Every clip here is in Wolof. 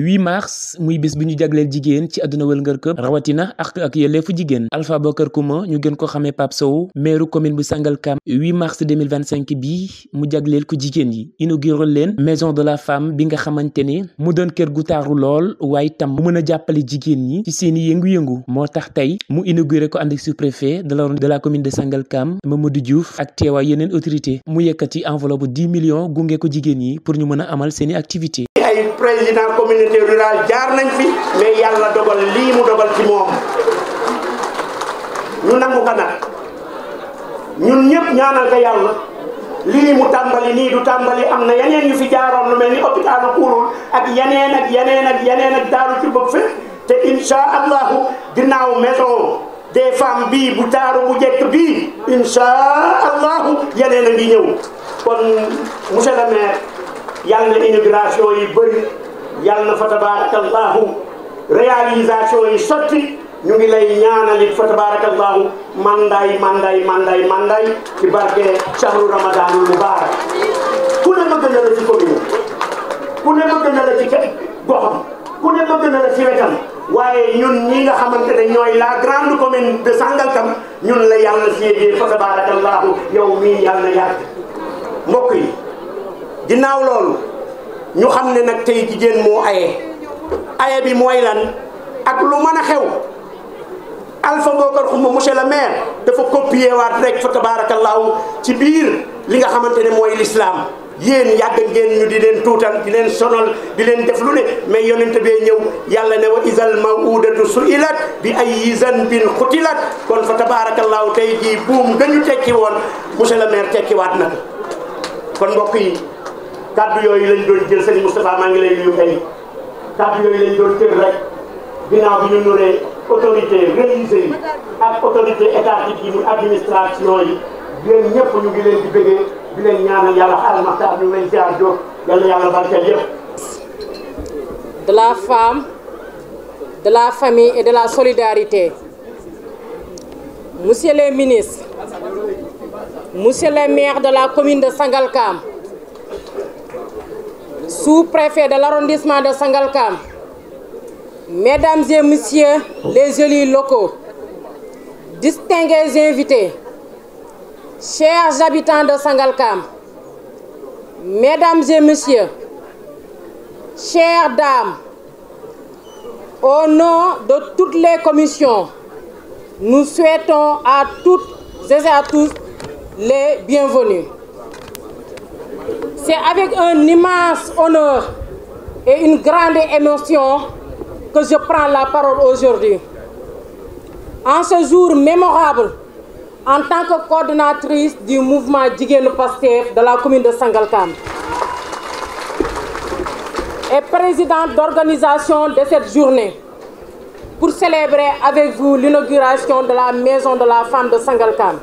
8 mars muy bés bi ñu jagleel jigéen ci àdduna wëlngër këpp rawatina ak yelleefu jigéen Alpha Bokar Couma ñu gën ko xamee Pape Sow maire commune bu Sangalkam 8 mars 2025 bi mu jagleel ko jigéen yi inauguré leen maison de la femme bi nga xamante ne mu doon kër gu taaru lool waaye tam mu mën a jàppale jigéen ñi ci seeni yëngu-yëngu moo tax tey mu inauguré ko ànd ak sous-préfet de la commune de Sangalkam Mamadou Diouf ak teewaay yeneen autorité mu yëkkati enveloppe 10 millions gunge ko jigéen yi pour ñu mën a amal seeni activité ay président communauté rurale jaar nañ fi mais yàlla dogal lii mu dogal ci moom ñu nangu ko nag ñun ñëpp ñaanal ko yàlla lii mu tàmbali nii du tàmbali am na yeneen yu fi jaaroon lu mel ni hôpital Kourul ak yeneen ak daaru ci bëgg fe te insha allahu ginnaaw maison des femmes bii bu taaru bu jekk bii insha allahu yeneen a ngi ñëw kon monsieur le maire yàlla na inauguration yi bëri yàlla na fa tabarakallahu réalisation yi sotti ñu ngi lay ñaanalit fa tabarakallahu manday ci barke shahru ramadanul mubarak ku ne bëgg na la ci commune ku ne bëgg na la ci goxam ku ne bëgg na la ci wetam waaye ñun ñi nga xamante ne ñooy la grande commune de Sangalkam ñun la yàlla siégee fa tabarakallahu yow mii yàlla na yàgg mbokk yi ginnaaw loolu ñu xam ne nag tey jigéen moo aye bi mooy lan ak lu mën a xew Alpha Bokar Couma monsieur le maire dafa copier waat rek fa tabarakallahu ci biir li nga xamante ne mooy l'islam yéen yàgg ngeen ñu di leen tuutal di leen sonal di leen def lu ne mais yonent bee ñëw yàlla ne wa isal mawudatu suilat bi ayyi zanbin xutilat kon fa tabarakallahu tey jii buum dañu tekki woon monsieur le maire tekkiwaat na kon mbokk yi kaddu yooyu lañ doon jël Serigne Moustapha maa ngi lay nuyu tey kaddu yooyu lañ doon jël rek ginnaaw bi ñu nuree autorité religieuse yi ak autorité étatique yi muy administration yi yéen ñëpp ñu ngi leen di bëggee di leen ñaanal yàlla xaaral maxtaar ñu ngi leen ziar jóg yàlla yàlla barkeel yëpp. De la femme, de la famille et de la solidarité. Monsieur les ministres, monsieur le maire de la commune de Sangalkam, sous-préfet de l'arrondissement de Sangalkam, mesdames et messieurs les élus locaux, distingués invités, chers habitants de Sangalkam, mesdames et messieurs, chères dames, au nom de toutes les commissions, nous souhaitons à toutes et à tous les bienvenus. C'est avec un immense honneur et une grande émotion que je prends la parole aujourd'hui. En ce jour mémorable, en tant que coordonnatrice du mouvement Jigéenu Pastef de la commune de Sangalkam et présidente d'organisation de cette journée, pour célébrer avec vous l'inauguration de la maison de la femme de Sangalkam.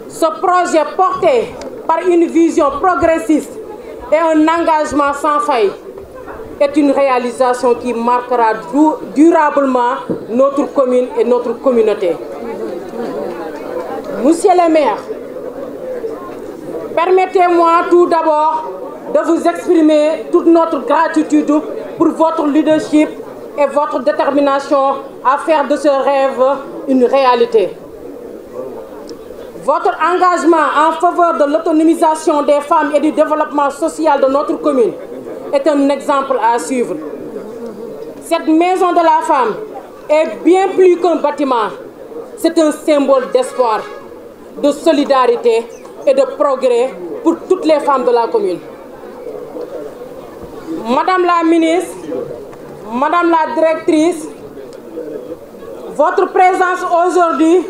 Ce projet porté par une vision progressiste et un engagement sans faille est une réalisation qui marquera durablement notre commune et notre communauté. Monsieur le maire, permettez-moi tout d'abord de vous exprimer toute notre gratitude pour votre leadership et votre détermination à faire de ce rêve une réalité. Votre engagement en faveur de l'autonomisation des femmes et du développement social de notre commune est un exemple à suivre. Cette maison de la femme est bien plus qu'un bâtiment. C'est un symbole d'espoir, de solidarité et de progrès pour toutes les femmes de la commune. Madame la ministre, Madame la directrice, votre présence aujourd'hui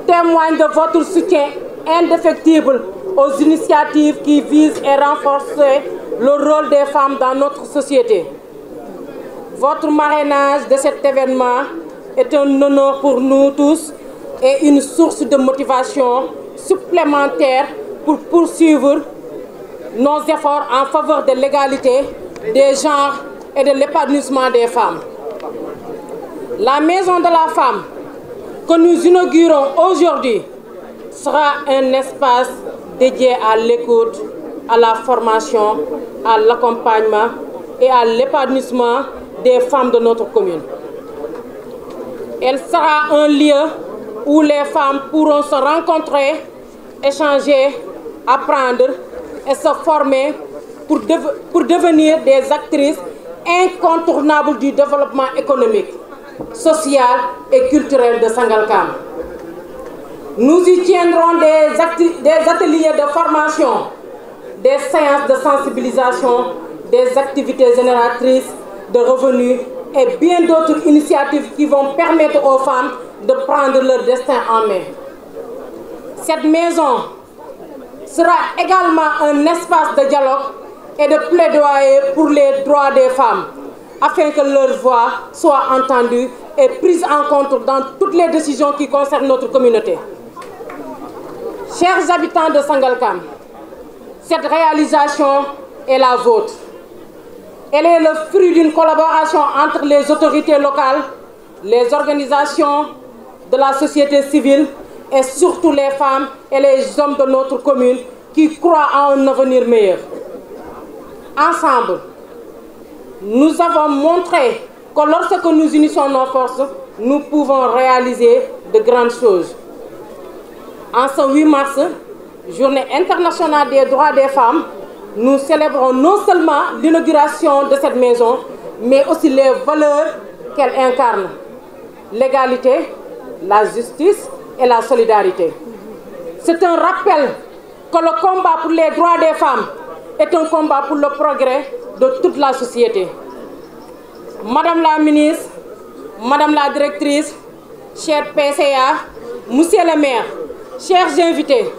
témoigne de votre soutien indéfectible aux initiatives qui visent à renforcer le rôle des femmes dans notre société. Votre marrainage de cet événement est un honneur pour nous tous et une source de motivation supplémentaire pour poursuivre nos efforts en faveur de l'égalité des genres et de l'épanouissement des femmes. La maison de la femme que nous inaugurons aujourd'hui sera un espace dédié à l'écoute, à la formation, à l'accompagnement et à l'épanouissement des femmes de notre commune. Elle sera un lieu où les femmes pourront se rencontrer, échanger, apprendre et se former pour devenir des actrices incontournables du développement économique, social et culturel de Sangalkam. Nous y tiendrons des ateliers de formation, des séances de sensibilisation, des activités génératrices de revenus et bien d'autres initiatives qui vont permettre aux femmes de prendre leur destin en main. Cette maison sera également un espace de dialogue et de plaidoyer pour les droits des femmes, afin que leur voix soit entendue et prise en compte dans toutes les décisions qui concernent notre communauté. Chers habitants de Sangalkam, cette réalisation est la vôtre. Elle est le fruit d'une collaboration entre les autorités locales, les organisations de la société civile et surtout les femmes et les hommes de notre commune qui croient à un avenir meilleur. Ensemble, nous avons montré que lorsque nous unissons nos forces, nous pouvons réaliser de grandes choses. En ce 8 mars, Journée internationale des droits des femmes, nous célébrons non seulement l'inauguration de cette maison, mais aussi les valeurs qu'elle incarne. L'égalité, la justice et la solidarité. C'est un rappel que le combat pour les droits des femmes est un combat pour le progrès de toute la société. Madame la ministre, Madame la directrice, chère PCA, Monsieur le maire, chers invités,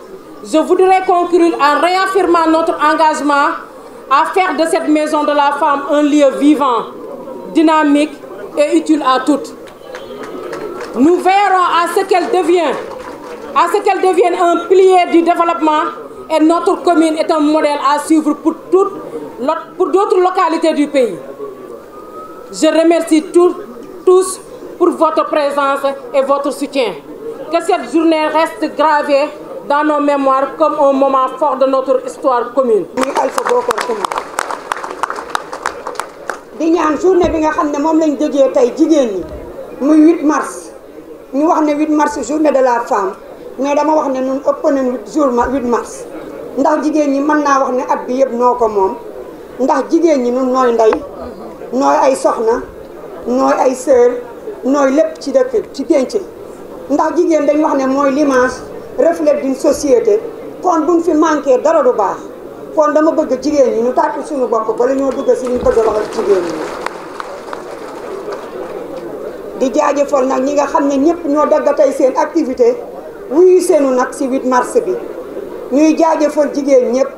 je voudrais conclure en réaffirmant notre engagement à faire de cette maison de la femme un lieu vivant, dynamique et utile à toutes. Nous veillerons à ce qu'elle devienne un pilier du développement et notre commune est un modèle à suivre pour d'autres localités du pays. Je remercie tous pour votre présence et votre soutien. Que cette journée reste gravée dans nos mémoires comme un moment fort de notre histoire commune. di ñaan journée bi nga xam ne moom lañ déjee tey jigéen ñi muy 8 mars ñu wax ne 8 mars journée de la femme mais dama wax ne ñun ëpp nañ 8 mars ndax jigéen ñi mën naa wax ne at bi yëpp noo ko moom ndax jigéen ñi ñun nooy ndey nooy ay soxna nooy ay sœur nooy lépp ci dëkk ci pénc ndax jigéen dañ wax ne mooy l'image reflet d'une société kon buñ fi manqué dara du baax kon dama bëgg jigéen ñi ñu tàcc suñu bopp bala ñoo dugg si ñu bëgg a wax ak jigéen ñi di jaajëfal nag ñi nga xam ne ñëpp ñoo dagg tey seen activité wuyu seenu nag si 8 mars bi ñuy jaajëfal jigéen ñëpp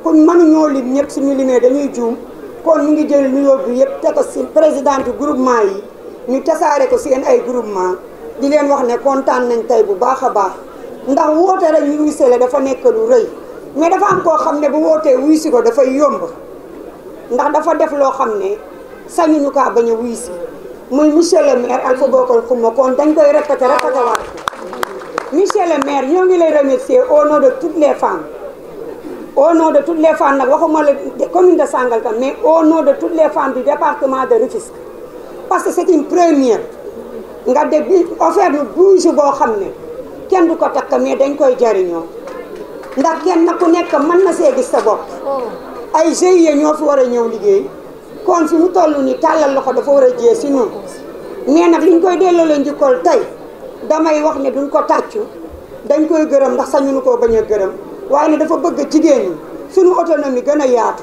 kuñ mënuñoo lim ñëpp suñu limee dañuy juum kon ñu ngi jël nuyoo bi yëpp te ko si présidente groupement yi ñu tasaare ko seen ay groupement di leen wax ne kontaan nañ tey bu baax a baax ndax woote rek ñu wuysele dafa nekk lu rëy mais dafa am koo xam ne bu wootee wuy si ko dafay yomb ndax dafa def loo xam ne sañuñu kaa bañ a wuy si muy monsieur le maire Alpha Bokar Coumba kon dañ koy répété waat monsieur le maire ñoo ngi lay remercier au nom de toutes les femmes nag waxuma la commune de Sangalkam mais au nom de toutes les femmes du département de Rufisque parce que c'est une première nga de bi offert nu bouge boo xam ne kenn du ko takk mais dañ koy jariñoo ndax kenn ku nekk mën na see gis sa bopp ay GIE ñoo fi war a ñëw liggéey kon fi mu toll ni tàllal loxo dafa war a jee si ñun mais nag liñ koy delloo la njukkal tey damay wax ne duñ ko tàccu dañ koy gërëm ndax sañunu koo bañ a gërëm waaye ne dafa bëgg jigéen ñi suñu autonomie gën a yaatu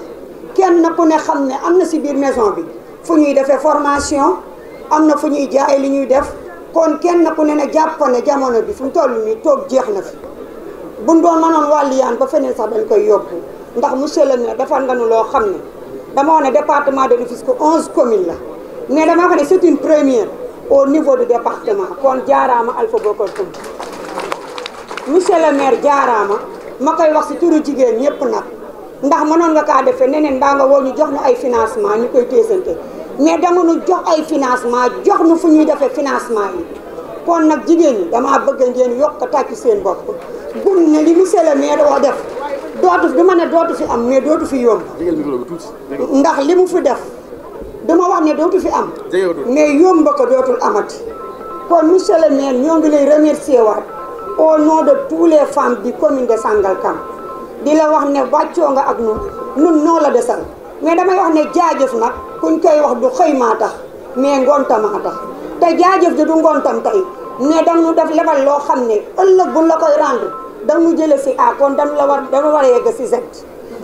kenn ku ne xam ne am na si biir maison bi fu ñuy defee formation am na fu ñuy jaay li ñuy def kon kenn ku ne jàpp ne jamono bi fu mu toll nii toog jeex na fi buñ doon mënoon wàllu yaan ba feneen sax dañ koy yóbbu ndax monsieur le maire defal nga nu loo xam ne dama wax ne département de Rufisque 11 communes la mais dama wax ne c'est une première au niveau du département kon jaaraama Alpha Bokar Coumba monsieur le maire jaaraama ma koy wax si turu jigéen ñëpp nag ndax mënoon nga kaa defee neneen mbaa nga woo ñu jox nu ay financement ñu koy téesante mais dama nu jox ay financement jox nu fu ñuy defee financement yi kon nag jigéen ñi damaa bëgg ngeen yokk tàcc seen bopp bum ne li monsieur le maire wax def du ma ne dootu fi am mais dootu fi yomb ndax li mu fi def dama wax ne dootu fi am mais yomb ko dootul amati kon monsieur le maire ñoo ngi lay remercier waat au nom de tous les femmes du commune de Sangalkam di la wax ne wàccoo nga ak nun noo la desal mais damay wax ne jaajëf nag kuñ koy wax du xëy maa tax mais ngontamaa tax te jaajëf ji du ngontam tey mais dañu def lebal loo xam ne ëllëg buñ la koy rendre dañu jële si A kon dama war a yegg si Z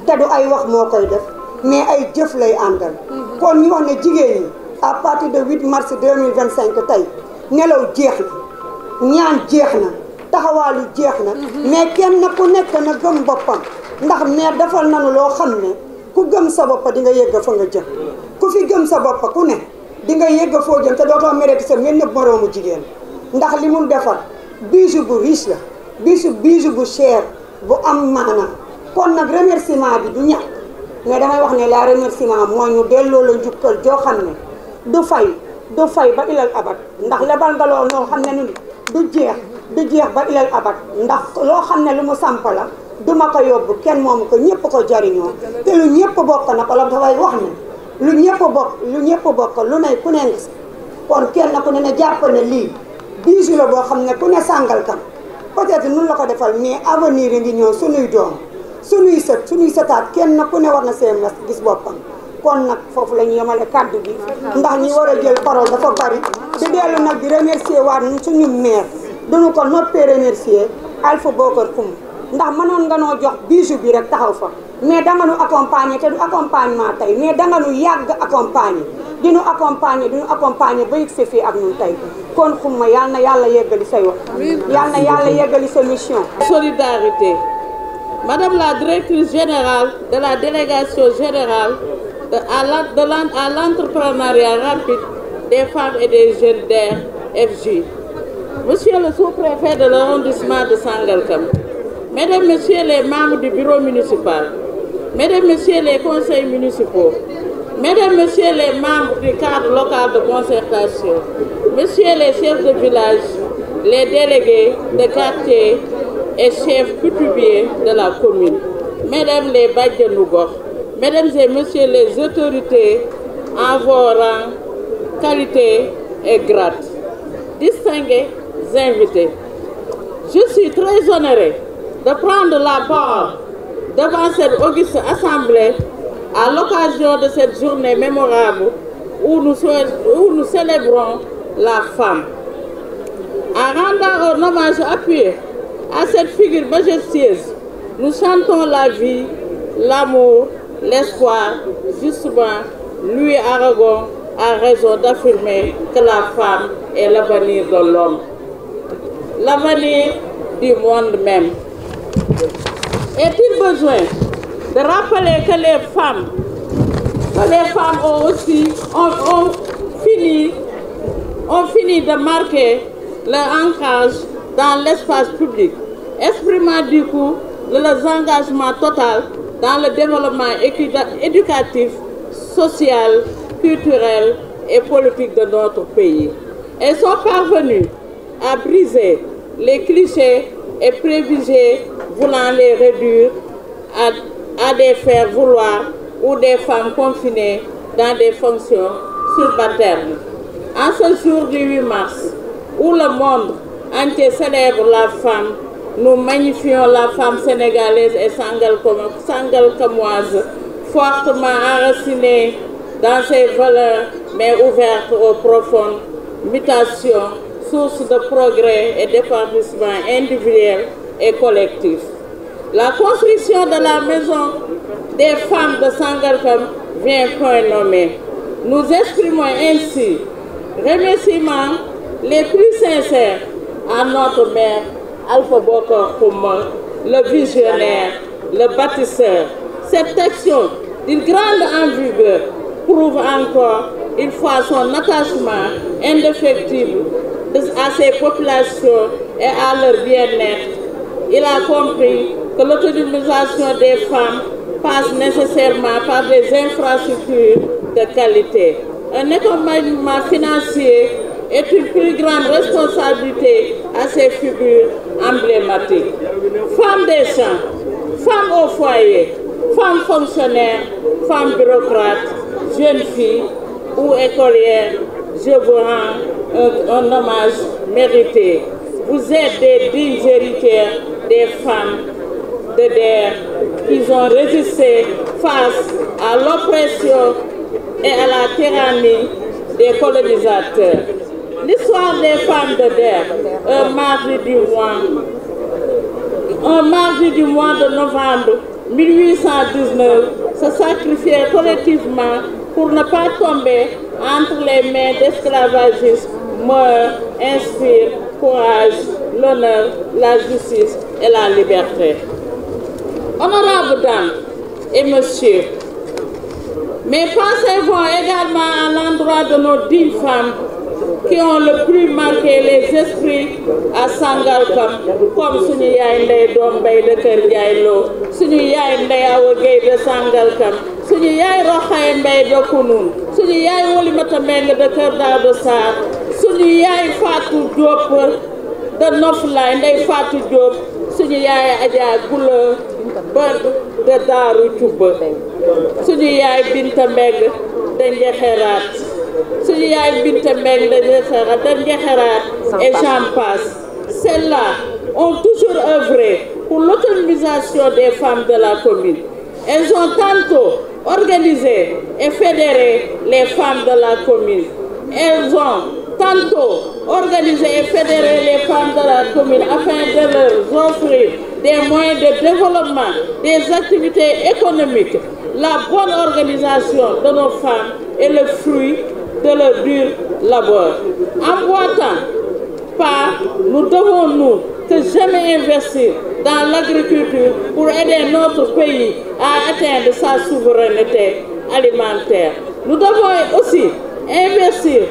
te du ay wax moo koy def mais ay jëf lay àndal kon ñu wax ne jigéen ñi à partir de 8 mars 2025 tey nelaw jeex na ñaan jeex na taxawaalu jeex na mais kenn ku nekk na gëm boppam ndax maire defal nanu loo xam ne ku gëm sa bopp di nga yegg fa nga jëm ku fi gëm sa bopp ku ne di nga yegg foo jëm te dootoo mérite sa mel nëb moroomu jigéen ndax li mun defar bijou bu riche la bijou bu cher bu am maanaam kon nag remerciement bi du ñàkk mais damay wax ne la remerciement mooy ñu delloo la njukkal joo xam ne du fay ba ilal abat ndax lebal nga loo noo xam ne ni du jeex ba ilal abat ndax loo xam ne lu mu samp la duma ko yóbbu kenn moomu ko ñëpp ko jariñoo te lu ñëpp bokk na ko la dafay wax ne lu ñëpp bokk lu ne ku ne nga si kon kenn ku ne jàpp ne lii bijou la boo xam ne ku ne Sangalkam peut-être nun la ko defal mais avenir yi ngi ñëw suñuy doom suñuy sëtaat kenn ku ne war na seen la gis boppam kon nag foofu la ñu yemale kàddu gi ndax ñi war a jël parole dafa bari di dellu nag di remercier waat suñu maire duñu ko noppee remercier Alpha Bokar Koum ndax mënoon nga noo jox bijou bi rek taxaw fa mais danga nu accompagner te du accompagnement tey mais danga nu yàgg accompagner di nu accompagner ba yëg fii ak ñun tey kon Xuma yal na yàlla yeggali say wax yal na yàlla yeggali sa mission. Solidarité. Madame la directrice générale de la délégation générale à l'entrepreneuriat rapide des femmes et des jeunes d'RFJ. Monsieur le sous-préfet de l'arrondissement de Sangalkam, Mesdames, Messieurs les membres du bureau municipal, Mesdames, Messieurs les conseils municipaux, Mesdames, Messieurs les membres du cadre local de concertation, Messieurs les chefs de village, les délégués de quartier et chefs coutumiers de la commune, Mesdames les Badjanougor, Mesdames et Messieurs les autorités en vos rangs, qualité et grade, distingués invités, je suis très honoré de prendre la parole devant cette auguste assemblée à l'occasion de cette journée mémorable où nous célébrons la femme. En rendant un hommage appuyé à cette figure majestueuse, nous chantons la vie, l'amour, l'espoir. Justement, Louis Aragon a raison d'affirmer que la femme est l'avenir de l'homme, l'avenir du monde même. Est-il besoin de rappeler que les femmes ont fini de marquer leur ancrage dans l'espace public, exprimant du coup leur engagement total dans le développement éducatif, social, culturel et politique de notre pays. Elles sont parvenues à briser les clichés et préjugés voulant les réduire à des faire-vouloir ou des femmes confinées dans des fonctions subalternes. En ce jour du 8 mars, où le monde entier célèbre la femme, nous magnifions la femme sénégalaise et sangalkamoise, fortement enracinée dans ses valeurs, mais ouverte aux profondes mutations, source de progrès et d'épanouissement individuel et collectif. La construction de la maison des femmes de Sangalkam vient point nommé. Nous exprimons ainsi remerciements les plus sincères à notre maire Alpha Bokar Koum, le visionnaire, le bâtisseur. Cette action d'une grande envergure prouve encore une fois son attachement indéfectible à ses populations et à leur bien-être. Il a compris que l'autonomisation des femmes passe nécessairement par des infrastructures de qualité. Un accompagnement financier est une plus grande responsabilité à ces figures emblématiques. Femmes des champs, femmes au foyer, femmes fonctionnaires, femmes bureaucrates, jeunes filles ou écolières, je vous rends un hommage mérité. Vous êtes des dignes héritières des femmes de DER qui ont résisté face à l'oppression et à la tyrannie des colonisateurs. L'histoire des femmes de DER, un mardi du mois de novembre 1819, se sacrifiait collectivement pour ne pas tomber entre les mains d'esclavagistes, meurt, inspire courage, l'honneur, la justice et la liberté. Honorables dames et messieurs, mes pensées vont également à l'endroit de nos dignes femmes qui ont le plus marqué les esprits à Sangalkam, comme suñu yaay Ndeye Doom Mbay de Kër Ndiaye Lo, suñu yaay Ndeye Awa Gueye de Sangalkam, suñu yaay Roxaye Mbay de Kounoune, suñu yaay Wolimata Meng de Kër Daouda Sarr, suñu yaay Fatou Diop de Noflaye, Ndeye Fatou Diop, suñu yaay Adja Goula ba de Daaru Cuba, suñu yaay Binta Mbeng de Njexeraat, suñu yaay Binta Mbeng de Njexeraat et j'en passe. Celles-là ont toujours œuvré pour l'autonomisation des femmes de la commune. Elles ont tantôt organisé et fédéré les femmes de la commune. Elles ont tantôt organisé et fédéré les femmes de la commune afin de leur offrir des moyens de développement, des activités économiques. La bonne organisation de nos femmes est le fruit de leur dur labeur. En boitant pas, nous devons nous que jamais investir dans l'agriculture pour aider notre pays à atteindre sa souveraineté alimentaire. Nous devons aussi investir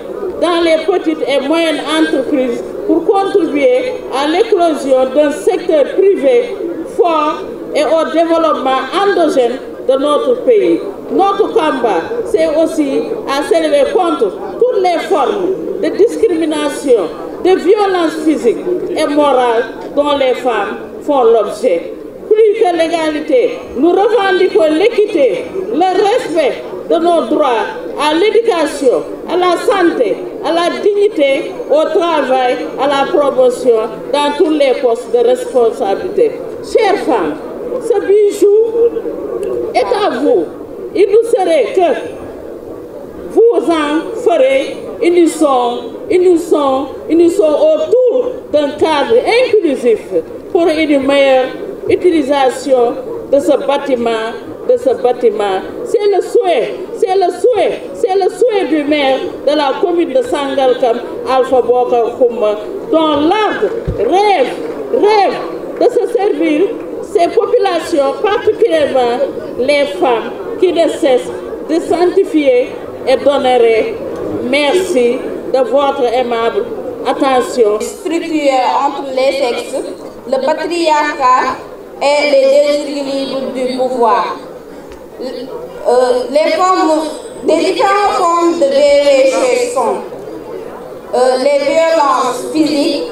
dans les petites et moyennes entreprises pour contribuer à l'éclosion d'un secteur privé fort et au développement endogène de notre pays. Notre combat, c'est aussi à s'élever contre toutes les formes de discrimination, de violence physique et morale dont les femmes font l'objet. Plus que l'égalité, nous revendiquons l'équité, le respect de nos droits à l'éducation, à la santé, à la dignité, au travail, à la promotion dans tous les postes de responsabilité. Chères femmes, ce bijou est à vous. Il nous serait que vous en ferez unissons autour d'un cadre inclusif pour une meilleure utilisation de ce bâtiment. C'est le souhait du maire de la commune de Sangalkam, Alpha Bokar Khouma, dont l'ordre rêve de se servir ces populations, particulièrement les femmes qui ne cessent de sanctifier et d'honorer. Merci de votre aimable attention. Structurée entre les sexes, le patriarcat et les déséquilibres du pouvoir. Des différentes formes de VIH sont les violences physiques,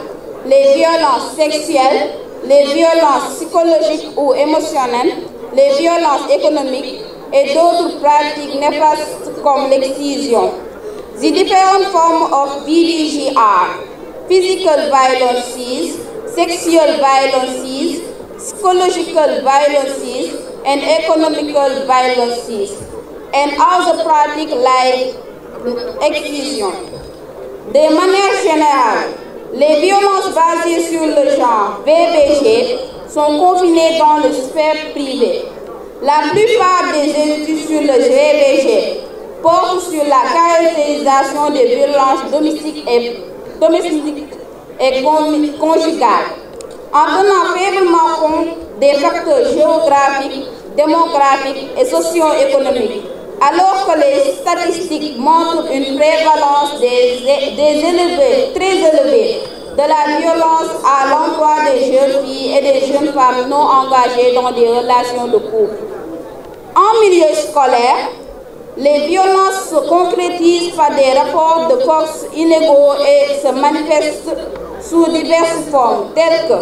les violences sexuelles, les violences psychologiques ou émotionnelles, les violences économiques et d'autres pratiques néfastes comme l'excision. The different forms of VDG are physical violences, sexual violences, psychological violences, and economical violences, and other pratiques like excision. De manière générale, les violences basées sur le genre VBG sont confinées dans le sphère privée. La plupart des études sur le VBG portent sur la caractérisation des violences domestiques et conjugales, en tenant faiblement compte des facteurs géographiques, démographiques et socio-économiques, alors que les statistiques montrent une prévalence très élevée de la violence à l'emploi des jeunes filles et des jeunes femmes non engagées dans des relations de couple. En milieu scolaire, les violences se concrétisent par des rapports de force inégaux et se manifestent sous diverses formes, telles que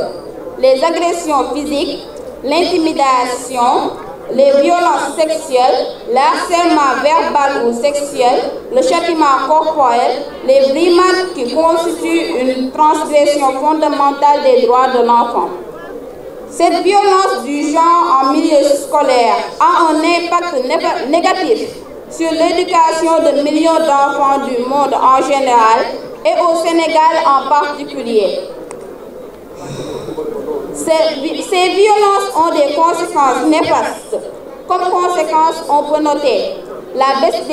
les agressions physiques, l'intimidation, les violences sexuelles, le harcèlement verbal ou sexuel, le châtiment corporel, les brimades qui constituent une transgression fondamentale des droits de l'enfant. Cette violence du genre en milieu scolaire a un impact négatif sur l'éducation de millions d'enfants du monde en général et au Sénégal en particulier. Ces violences ont des conséquences néfastes. Comme conséquence, on peut noter la baisse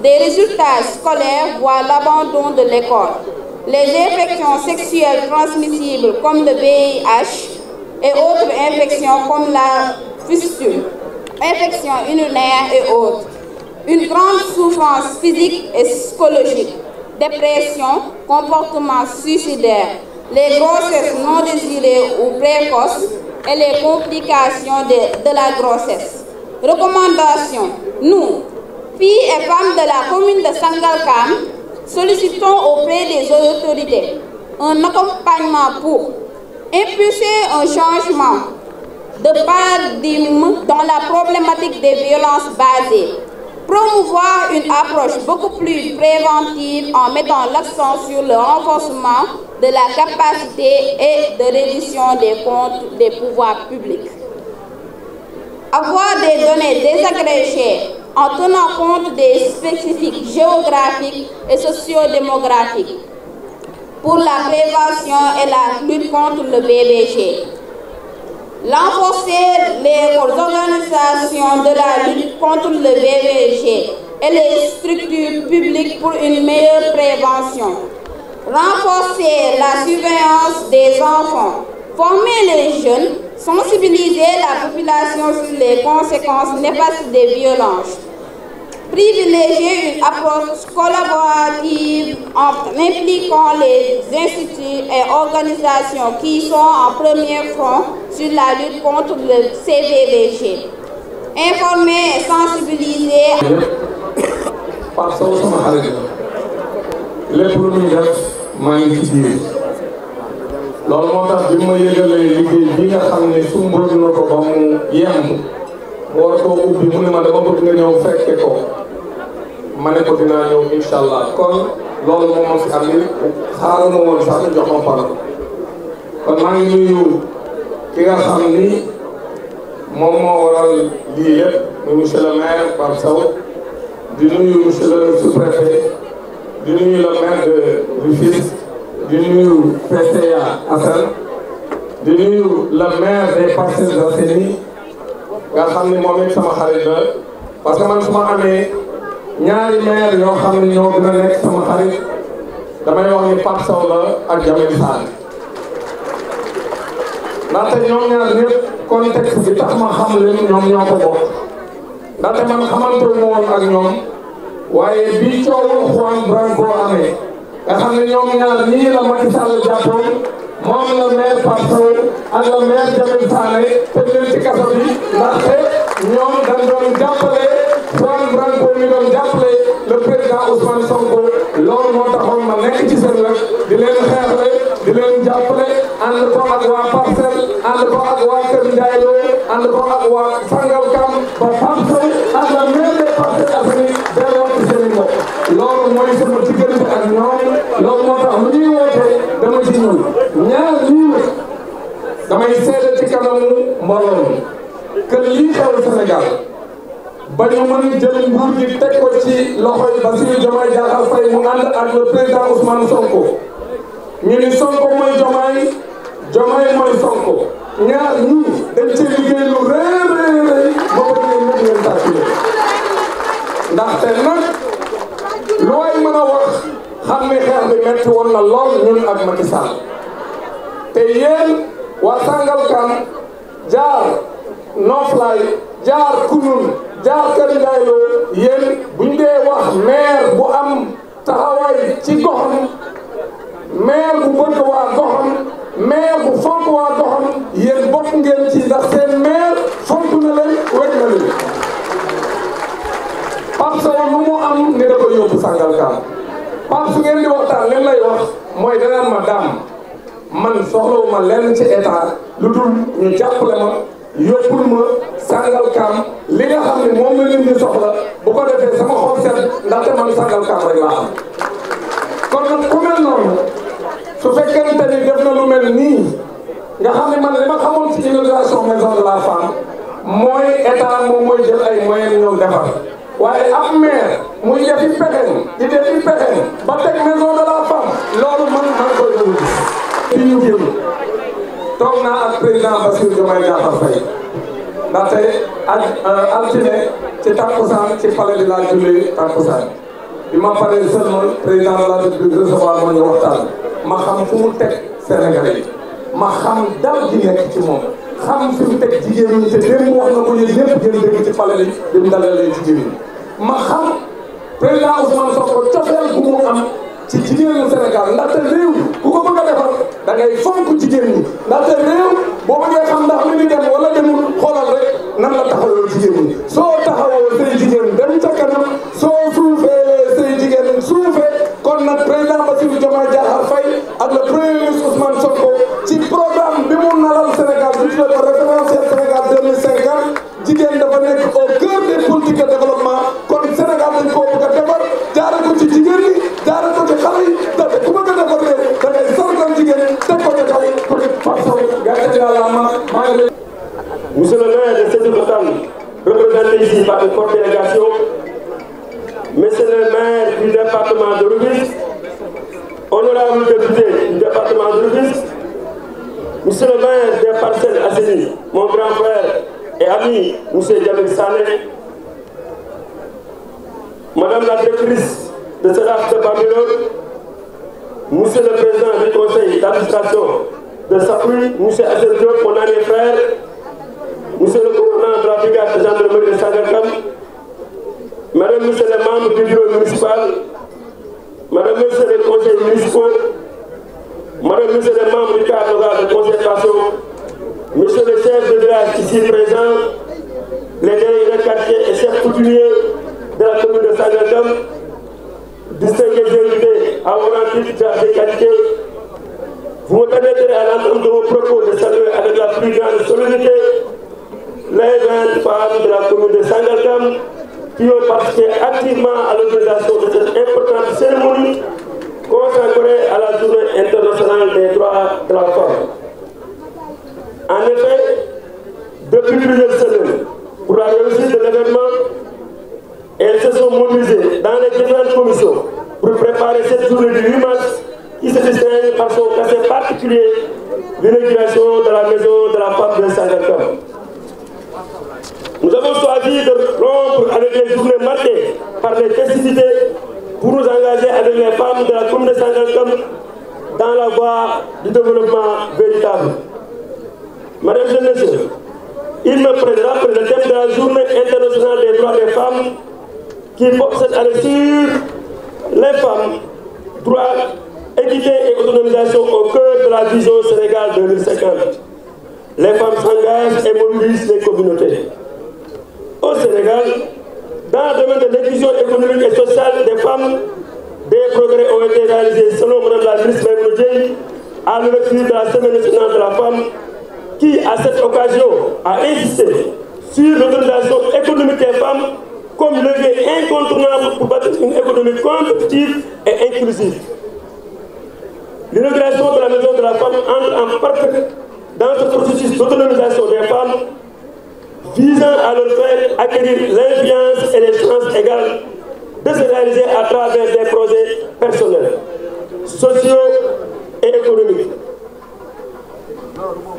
des résultats scolaires, voire l'abandon de l'école, les infections sexuelles transmissibles comme le VIH et autres infections comme la fistule, infections urinaires et autres, une grande souffrance physique et psychologique, dépression, comportement suicidaire, les grossesses non désirées ou précoces et les complications de la grossesse. Recommandations. Nous, filles et femmes de la commune de Sangalkam, sollicitons auprès des autorités un accompagnement pour impulser un changement de paradigme dans la problématique des violences basées, promouvoir une approche beaucoup plus préventive en mettant l'accent sur le renforcement de la capacité et de reddition des comptes des pouvoirs publics. Avoir des données désagrégées en tenant compte des spécifiques géographiques et sociodémographiques pour la prévention et la lutte contre le VBG. Renforcer les organisations de la lutte contre le VBG et les structures publiques pour une meilleure prévention. Renforcer la surveillance des enfants. Former les jeunes, sensibiliser la population sur les conséquences néfastes des violences. Privilégier une approche collaborative en impliquant les instituts et organisations qui sont en premier front sur la lutte contre le CVBG. Informer et sensibiliser. loolu moo tax bi ma yëgalee liggéey bi nga xam ne sumboon na ko ba mu yemb mu war koo ubbi mu ne ma dama bëgg nga ñëw fekke ko ma ne ko dinaa ñëw incha allah kon loolu moom moo fi am ni xaaral ma woon sax jox ma parole kon maa ngi nuyu ki nga xam ni moom moo waral lii lépp muy monsieur le maire Pape Sow di nuyu monsieur le sous-préfet di nuyu le maire de Rufisque di nuyu PCA Assane di nuyu le maire des Parcelles Assainies nga xam ni moom it sama xarit la parce que man su ma amee ñaari maire yoo xam ne ñoo gën a nekk sama xarit damay wax ni Pape Sow la ak Jamil Sall ndaxte ñoom ñaar ñëpp contexte bi tax ma xam leen ñoom ñoo ko bokk ndaxte man xamante wu ma woon ak ñoom waaye bi coowul Juan Branco amee nga xam ne ñoom ñaar ñii la Macky Sall jàppoon moom la maire Pape Sow ak la maire Jamil Sané tëj leen ci kaso bi ndaxte ñoom dañ doon jàppale Juan Branco mi doon jàppale le président Ousmane Sonko loolu moo taxoon ma nekk ci seen wet di leen xeexle di leen jàppale ànd ko ak waa Parcelles ànd ko ak waa Kër Ndiaye Lo ànd ko ak waa Sangalkam ba Pape Sow ak la maire des Parcelles Assainies delloo ci seen mbokk loolu mooy sama diggante ak ñoom loolu moo tax lu ñuy woote dama ci ñëw ñaar lii damay seede ci kanamu mbooloo mi que lii xew Sénégal ba ñu mën jël nguur gi teg ko ci loxoy Bassirou Diomaye Diakhar Faye mu ànd ak le président Ousmane Sonko ñu ni Sonko mooy Diomaye Diomaye mooy Sonko ñaar ñii dañ ci liggéey lu rëy ba bëgg ngeen ngeen tàccule ndaxte nag lu way mën a wax xam ni xeex bi metti woon na lool ñun ak Macky Sall te yéen waa Sangalkam jaar Noflaye jaar Kounoune jaar Kër Ndiaye Lo yéen buñ dee wax maire bu am taxawaay ci goxam maire bu bëgg waa goxam maire bu fonk waa goxam yéen bokk ngeen ci ndax seen maire fonk na leen wér na leen Pape Sow lu mu am ni da ko yóbbu Sangalkam Pape su ngeen di waxtaan leen lay wax mooy danaan ma daam man soxlawuma lenn ci état lu dul ñu jàppale ma yóbbul ma Sangalkam li nga xam ne moom la nit ñi soxla bu ko defee sama xol set ndaxte man Sangalkam rek laa xam kon nag ku mel noonu su fekkente ni def na lu mel nii nga xam ne man li ma xamoon ci inauguration maison de la femme mooy état moom mooy jël ay moyens ñëw defar waaye ab maire muy defi pexem di defi pexem ba teg maison de la femme loolu man koy doon gis fii ñu génn toog naa ak président Bassirou Diomaye Diakhar Faye ndaxte ak altine ci takkusaan ci palais de la Julie takkusaan bi ma paree seulement président de la République recevoir ma ñu waxtaan ma xam fu mu teg Sénégalais yi ma xam dal gi nekk ci moom xam fi mu teg jigéen ñi te démb wax na ko yéen ñëpp ngeen dégg ci palais bi mu dalalee jigéen ñi ma xam président Ousmane Sonko cofeel bu mu am ci jigéenu Sénégal ndaxte réew ku ko bëgg a defar da ngay fonk jigéen ñi ndaxte réew boo bëggee xam ndax mi ngi dem wala demul xoolal rek nan la taxawoo jigéen ñi soo taxawoo say jigéen dem ca kanam soo suufee say jigéen suufee kon nag président Bassirou Diomaye Diakhar Faye ak le premier ministre Ousmane Sonko ci programme bi mu nalal Sénégal bi tuddee ko référentiel Sénégal 2050 jigéen dafa nekk au cœur des politiques de développement kon Sénégal dañ koo bëgg a defar jaare ko ci jigéen ñi jaare ko ci xale yi te ku bëgg a defar réew da ngay sargal jigéen teg ko ci kaw ko ci façon gàcce yàlla maa ngi Monsieur le maire de Sébikotane, représenté ici par une forte délégation, Monsieur le maire du département de Rufisque, honorable député du département de Rufisque, Monsieur le maire des Parcelles Assainies, mon grand frère et ami, Monsieur Djamil Sané, Madame la directrice de SEDAF de Bambilor, Monsieur le président du conseil d'administration de SAPUI, Monsieur Assel Diop, mon ami frère, Monsieur le commandant de la brigade de gendarmerie de Sangalkam, Madame, Monsieur les membres du bureau municipal, Madame, Monsieur les conseils municipaux, Madame, Monsieur les membres du cadre local de concertation, Monsieur le chef de village ici présent, les délégués de quartier et chefs coutumiers de la commune de Sangalkam, distingués invités à vos titres de qualité, vous me permettrez à l'entendre de vos propos de saluer avec la plus grande solennité les 20 femmes de la commune de Sangalkam qui ont participé activement à l'organisation de cette importante cérémonie consacrée à la journée internationale des droits de la femme. En effet, depuis plusieurs semaines, pour la réussite de l'événement, elles se sont mobilisées dans les différentes commissions pour préparer cette journée du 8 mars qui se distingue par son cachet particulier, l'inauguration de la maison de la femme de Sangalkam. Nous avons choisi de rompre avec les journées marquées par les festivités pour nous engager avec les femmes de la commune de Sangalkam dans la voie du développement véritable. Mesdames et messieurs, il me plaît de rappeler le thème de la journée internationale des droits des femmes qui porte cette année sur les femmes, droits, équité et autonomisation au cœur de la vision Sénégal 2050. Les femmes s'engagent et mobilisent les communautés. Au Sénégal, dans le domaine de l'inclusion économique et sociale des femmes, des progrès ont été réalisés selon Mme la ministre Maïmouna Dièye à l'ouverture de la Semaine nationale de la femme qui, à cette occasion, a insisté sur l'autonomisation économique des femmes comme levier incontournable pour bâtir une économie compétitive et inclusive. L'inauguration de la maison de la femme entre en partie dans ce processus d'autonomisation des femmes visant à leur faire acquérir l'influence et les chances égales de se réaliser à travers des projets personnels, sociaux et économiques.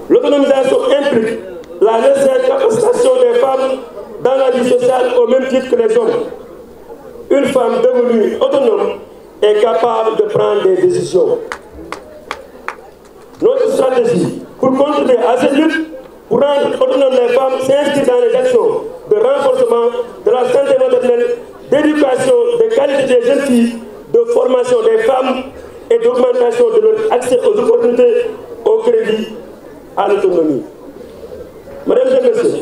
L'autonomisation implique la nécessaire capacitation des femmes dans la vie sociale au même titre que les hommes. Une femme devenue autonome est capable de prendre des décisions. Notre stratégie pour contribuer à cette lutte pour rendre autonomes les femmes s'inscrit dans les actions de renforcement de la santé maternelle, d'éducation, de qualité des jeunes filles, de formation des femmes et d'augmentation de leur accès aux opportunités, au crédit, à l'autonomie. Mesdames et messieurs,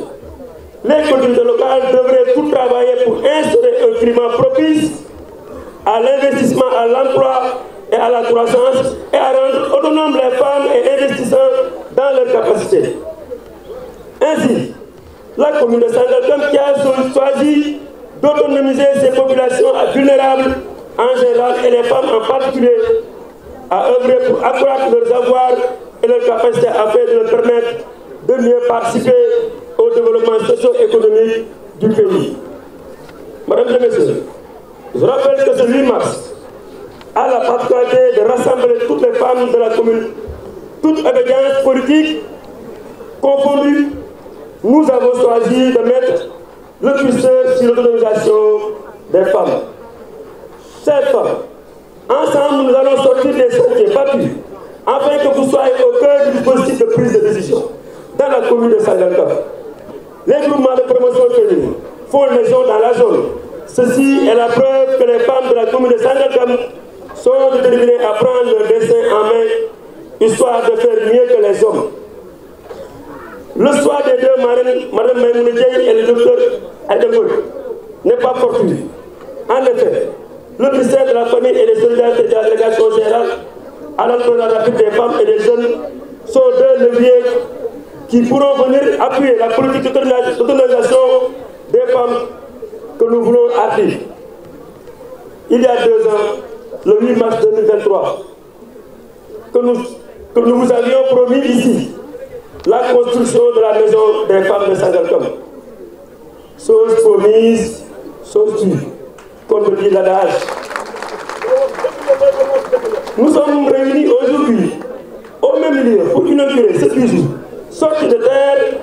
les collectivités locales devraient tout travailler pour instaurer un climat propice à l'investissement, à l'emploi et à la croissance et à rendre autonomes les femmes et investisseurs dans leurs capacités. Ainsi, commune de Sangalkam qui a choisi d'autonomiser ces populations vulnérables en général et les femmes en particulier à œuvrer pour accroître leurs avoirs et leurs capacités afin de leur permettre de mieux participer au développement socio-économique du pays. Mesdames et messieurs, je rappelle que ce 8 mars a la particularité de rassembler toutes les femmes de la commune, toutes obédiences politiques confondues. Nous avons choisi de mettre le curseur sur l'autonomisation des femmes. Chères femmes, ensemble nous allons sortir des sentiers battus afin que vous soyez au cœur du dispositif de prise de décision dans la commune de Sangalkam. Les groupements de promotion féminine font maison dans la zone. Ceci est la preuve que les femmes de la commune de Sangalkam sont déterminées à prendre leur destin en main, histoire de faire mieux que les hommes. Le choix des deux marraines, Mme Maïmouna Diaye et le docteur Aïdemboul, n'est pas fortuit. En effet, le ministère de la Famille et des Solidarités de la délégation générale à l'emploi rapide des femmes et des jeunes sont deux leviers qui pourront venir appuyer la politique d'autonomisation des femmes que nous voulons appuyer. Il y a 2 ans, le 8 mars 2023, que nous vous avions promis ici la construction de la maison des femmes de Sangalkam. Chose promise, chose due, comme le dit l'adage. Nous sommes réunis aujourd'hui au même lieu pour inaugurer ce bijou. Sorti de terre,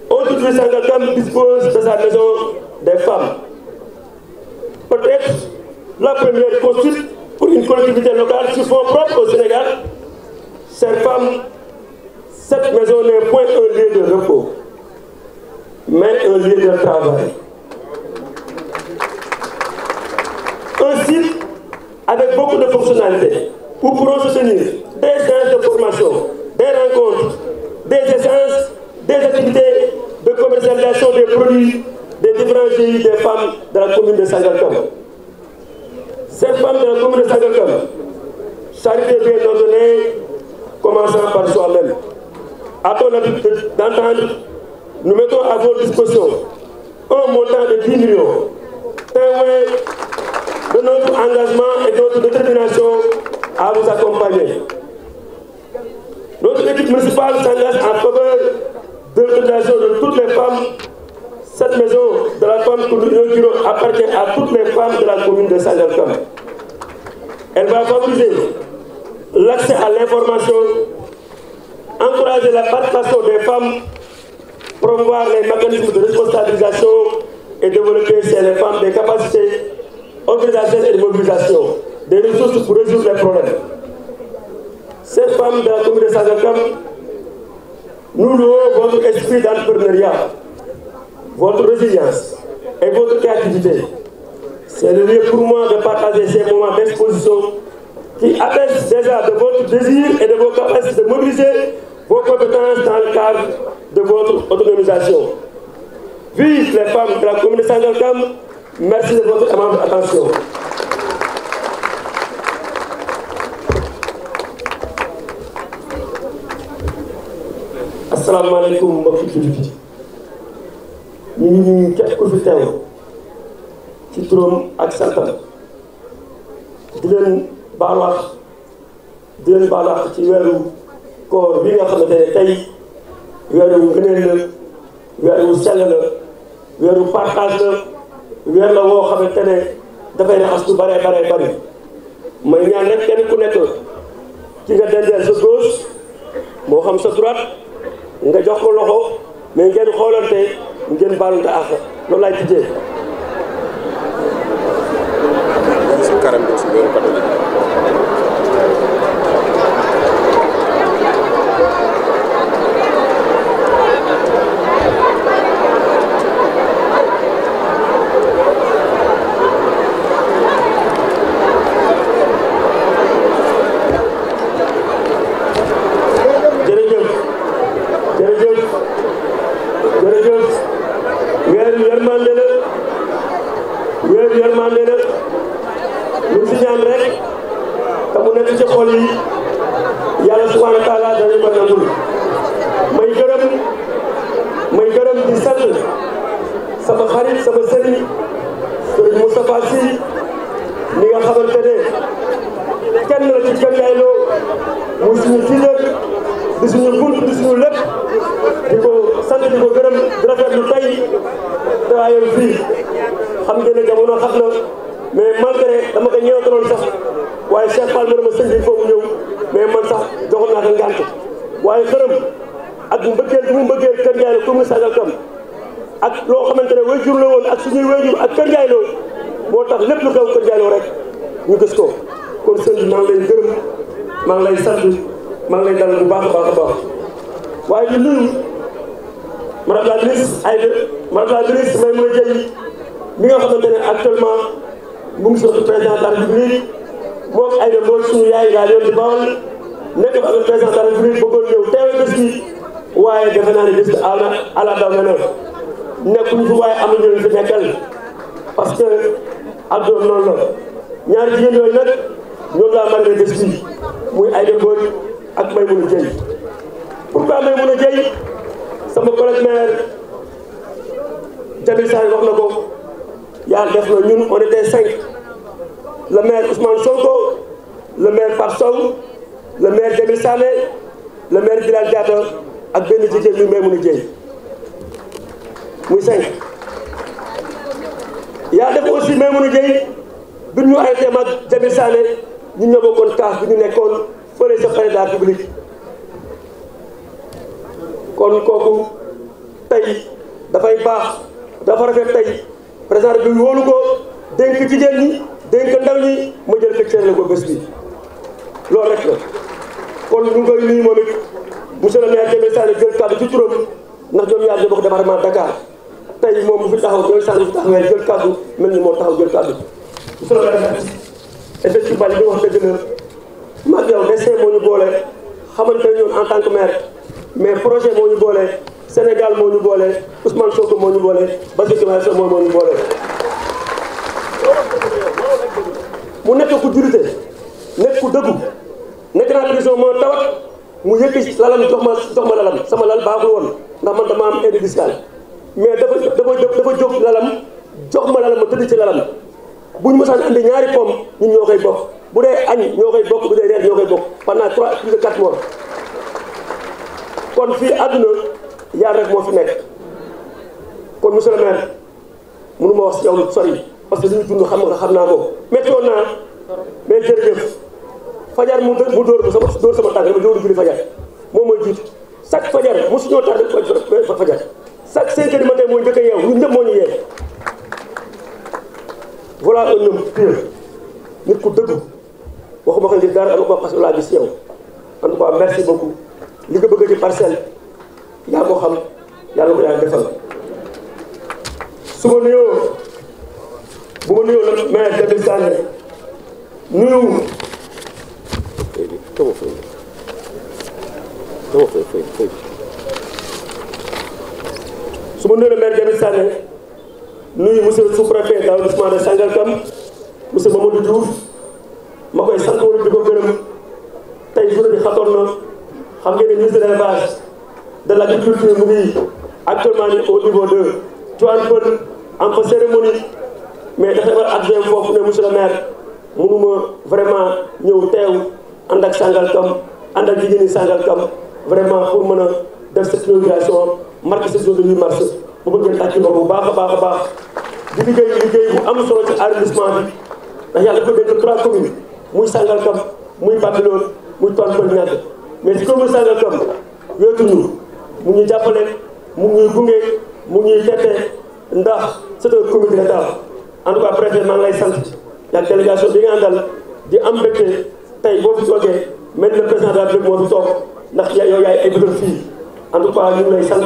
aujourd'hui Sangalkam dispose de sa maison des femmes. Peut-être la première construite pour une collectivité locale sur fonds propres au Sénégal. Chères femmes, cette maison n'est point un lieu de repos, mais un lieu de travail. Un site avec beaucoup de fonctionnalités où pourront se tenir des séances de formation, des rencontres, des échanges, des activités de commercialisation des produits des différents GIE des femmes de la commune de Sangalkam. Ces femmes de la commune de Sangalkam, charité bien ordonnée, commençant par soi-même. A-t-on l'habitude d'entendre, nous mettons à votre disposition un montant de 10 millions, témoin de notre engagement et de notre détermination à vous accompagner. Notre équipe municipale s'engage en faveur de l'autonomisation de toutes les femmes. Cette maison de la femme que nous inaugurons appartient à toutes les femmes de la commune de Sangalkam. Elle va favoriser l'accès à l'information, encourager la participation des femmes, promouvoir les mécanismes de responsabilisation et développer chez les femmes des capacités organisationnelles et de mobilisation, des ressources pour résoudre les problèmes. Ces femmes de la commune de Sangalkam, nous louons votre esprit d'entrepreneuriat, votre résilience et votre créativité. C'est le lieu pour moi de partager ces moments d'exposition qui attestent déjà de votre désir et de vos capacités de mobiliser vos compétences dans le cadre de votre autonomisation. Vive les femmes de la commune de Sangalkam. Merci de votre aimable attention. Assalamu alaikum mbokki jullit yi. ñu ngi nuyu képp ku fi teew ci turam ak santam di leen baalaax ci weeru koor bi nga xamante ne tey weeru ngëneel la, weeru sell la, weeru partage la, weer la woo xamante ne dafay raxas lu bare bari. may ñaan rek kenn ku nekk ci nga dendeel sa gauche moo xam sa droite nga jox ko loxo mais ngeen xoolante ngeen baalante àq loolu laay tijjee. may gërëm di sant leader di suñu bunt di suñu lépp di ko sant di ko gërëm di rafetlu tey teewaayam fii xam ngeen ne jamono xam na mais malgré dama ko ñëwataloon sax waaye Cheikh Fall ma sëñ bi foofu ñëw mais man sax joxoon naa ko ngànt waaye xërëm ak mbëggeel bi mu mbëggeel Kër Ndiaye la commune Sangalkam ak loo xamante ne wayjur la woon ak suñuy wayjur ak Kër Ndiaye la moo tax lépp lu xew Kër Ndiaye la rek ñu gis ko kon sëñ bi maa ngi lay gërëm maa ngi lay sant maa ngi lay dalal bu baax a baax a baax waaye di nuyu madame la ministre Aïda madame la ministre Maïmouna Dièye mi nga xamante ne actuellement mu ngi sotti président de la République moom Aïda mooy suñu yaay laa yoon di Bawol nekk fa ak président de la République bëggoon ñëw teewe bés bi waaye defe naa ne bés bi ala daw na nekkuñu fi waaye am na ñu fi nekkal parce que àdduna noonu la ñaari jigéen yooyu nag ñoom laa mën a bés bi muy Aïda Mbodj ak Maïmouna Dièye pourquoi Maïmouna Dièye sama collègue maire Jamil Sané wax na ko yàlla def na ñun on était 5 le maire Ousmane Sonko le maire Pape Sow le maire Jamil Sané le maire Bilal Diatta ak benn jigéen ñu Maïmouna Dièye muy 5 yàlla def aussi Maïmouna Dièye bi ñu arrêté mag Jamil Sané ñun ñoo bokkoon kaas bi ñu nekkoon fële sa palais de la République kon kooku tey dafay baax dafa rafet tey président bi wóolu ko dénk jigéen ñi dénk ndaw ñi ma jël ko cër la ko bés bi loolu rek la kon ñu ngi koy nuyu moom it monsieur le maire Jamil Sané jël kàddu ci turam ndax ñoom ñaar ñoo bokk département Dakar tey moom bu fi taxaw Jamil Sané bu fi taxawee jël kàddu mel ni moo taxaw jël kàddu monsieur le maire effectivement li ñu wax dëgg la maag yow destin moo ñu boole xamante ne ñoom en tant que maire mais projet moo ñu boole Sénégal moo ñu boole Ousmane Sonko moo ñu boole Bassirou Diomaye Faye moo ñu boole. mu nekk ku jullite nekk ku dëggu nekk naa prison moo tawat mu yëkki lalam jox ma lalam sama lal baaxul woon ndax man dama am aide fiscale mais dafa jóg lalam jox ma lalam ma tëdd ci lalam bu ñu mësaan andi ñaari pomme ñun ñoo koy bokk bu dee añ ñoo koy bokk bu dee reer ñoo koy bokk pendant plus de 4 mois. kon fii àdduna yàlla rek moo fi nekk kon monsieur le maire mënu ma wax si yow lu sori parce que li ñu dund xam naa ko méttoon naa mais jërëjëf fajar mu dóor sama tànk dama dóoru julli fajar moom mooy jiitu chaque fajar mosu ñoo tardé fajar chaque 5 heures du matin mooy njëkk a yeew ñun ñëpp moo ñu yee voilà un homme pur nit ku dëgg waxuma ko ngir dara ama ko parce que laa gis yow en tout cas merci beaucoup li nga bëgg ci parcelle yaa ko xam yàlla ko yaa defal su ma nuyoo bu ma nuyoo la maire Jamil Sané nuyu su ma nuyoo la maire Jamil Sané nuyu monsieur le sous-préfet de l'arrondissement de Sangalkam monsieur Mamadou Diouf ma koy sant woon di ko gërëm tey journée bi xatoon na xam ngeen ne ministre de l'élevage de l'agriculture mu ngi actuellement ni au niveau de Tivaouane Peulh en fa cérémonie mais dafa war adjoint foofu ne monsieur le maire mënuma vraiment ñëw teew ànd ak Sangalkam ànd ak jigéen ñi Sangalkam vraiment pour mën a def cette inauguration marqué cette journée de 8 mars bu bëggee tàcc ko bu baax a baax a baax di liggéey bu am solo ci arrondissement bi ndax yàlla dafa dénk 3 communes muy Sangalkam muy Bambilor muy Tivaouane Peulh ñàkk mais ci commune Sangalkam wéetuñu mu ñuy jàppale mu ñuy gunge mu ñuy tette ndax c'est un comité d'État en tout cas préfet maa ngi lay sant yaag délégation bi nga àndal di am mbégte tey boo fi toogee mel le président de la République moo fi toog ndax yow yaay ay bëtal fii en tout cas ñu ngi lay sant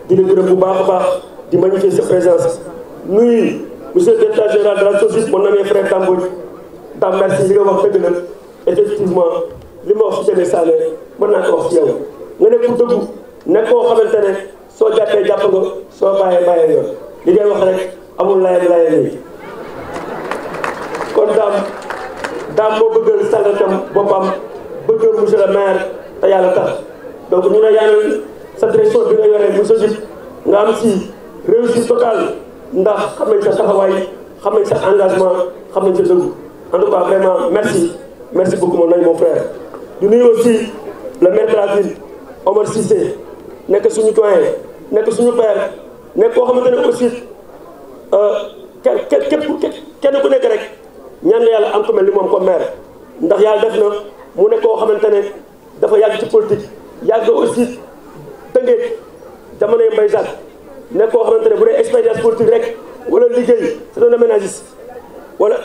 di la gërëm bu baax a baax di magnifier sa présence nuyu monsieur le directeur général de la SOGIP mon ami frère Dambodj Dame merci li nga wax dëgg la effectivement li ma wax ci Jamil Sané mën naa ko wax ci yow nga nekk ku dëggu nekk koo xamante ne soo jàppee jàpp nga soo bàyyee yoon li ngay wax rek amul layam yi kon daam moo bëggal Sangalkam boppam bëggal monsieur le maire te yàlla tax donc ñu ne yaanal sa direction bi nga yoree mu SOGIP nga am si réussite totale ndax xam nañ sa taxawaay xam nañ sa engagement xam nañ sa dëggu en tout cas vraiment merci beaucoup mon frère. di nuyu aussi le maire de la ville Omar Cissé nekk suñu doyen nekk suñu père nekk koo xamante ne aussi kenn ku nekk rek ñaan na yàlla am ko mel ni moom comme maire ndax yàlla def na mu nekk koo xamante ne dafa yàgg ci politique yàgg aussi Tëngéej jamonoy Mbaye Jacques nekk koo xamante ne bu dee expérience politique rek wala liggéey c'est un aménagiste wala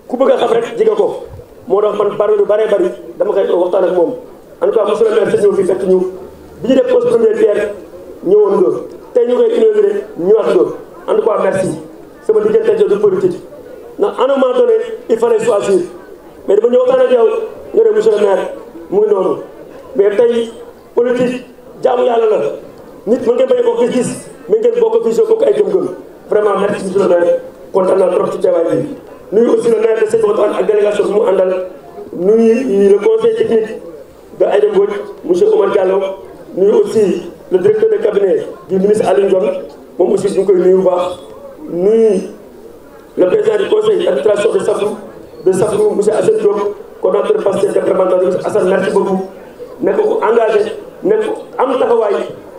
ku bëgg a xam rek jege ko moo tax man bari lu bëree bëri dama koy waxtaan ak moom en tout cas monsieur le maire sa ñëw fii fekk ñu bi ñu def pose première pierre ñëwoon nga tey ñu koy inauguré ñëwaat nga en tout cas merci sama diggante de politique ndax à un moment donné il fallait choisir mais dama ñëw waxtaan ak yow nga ne monsieur le maire mu ngi noonu mais tey politique jaamu yàlla la nit mën ngeen bañ a bokk gis-gis mën ngeen bokk vision bokk ay gëm-gëm vraiment merci monsieur le maire kontaan naa trop ci teewaay bi nuyu aussi le maire de Sébikotane ak délégation bi mu àndal nuyu le conseil technique de Aïda Mbodj monsieur Omar Diallo nuyu aussi le directeur de cabinet du ministre Aliou Ndione moom aussi ñu ngi koy nuyu bu baax nuyu le président du conseil d'administration de Safrou monsieur Assane Diop coordonnateur Pastef départemental monsieur Assane merci beaucoup nekk ko engagé nekk am taxawaay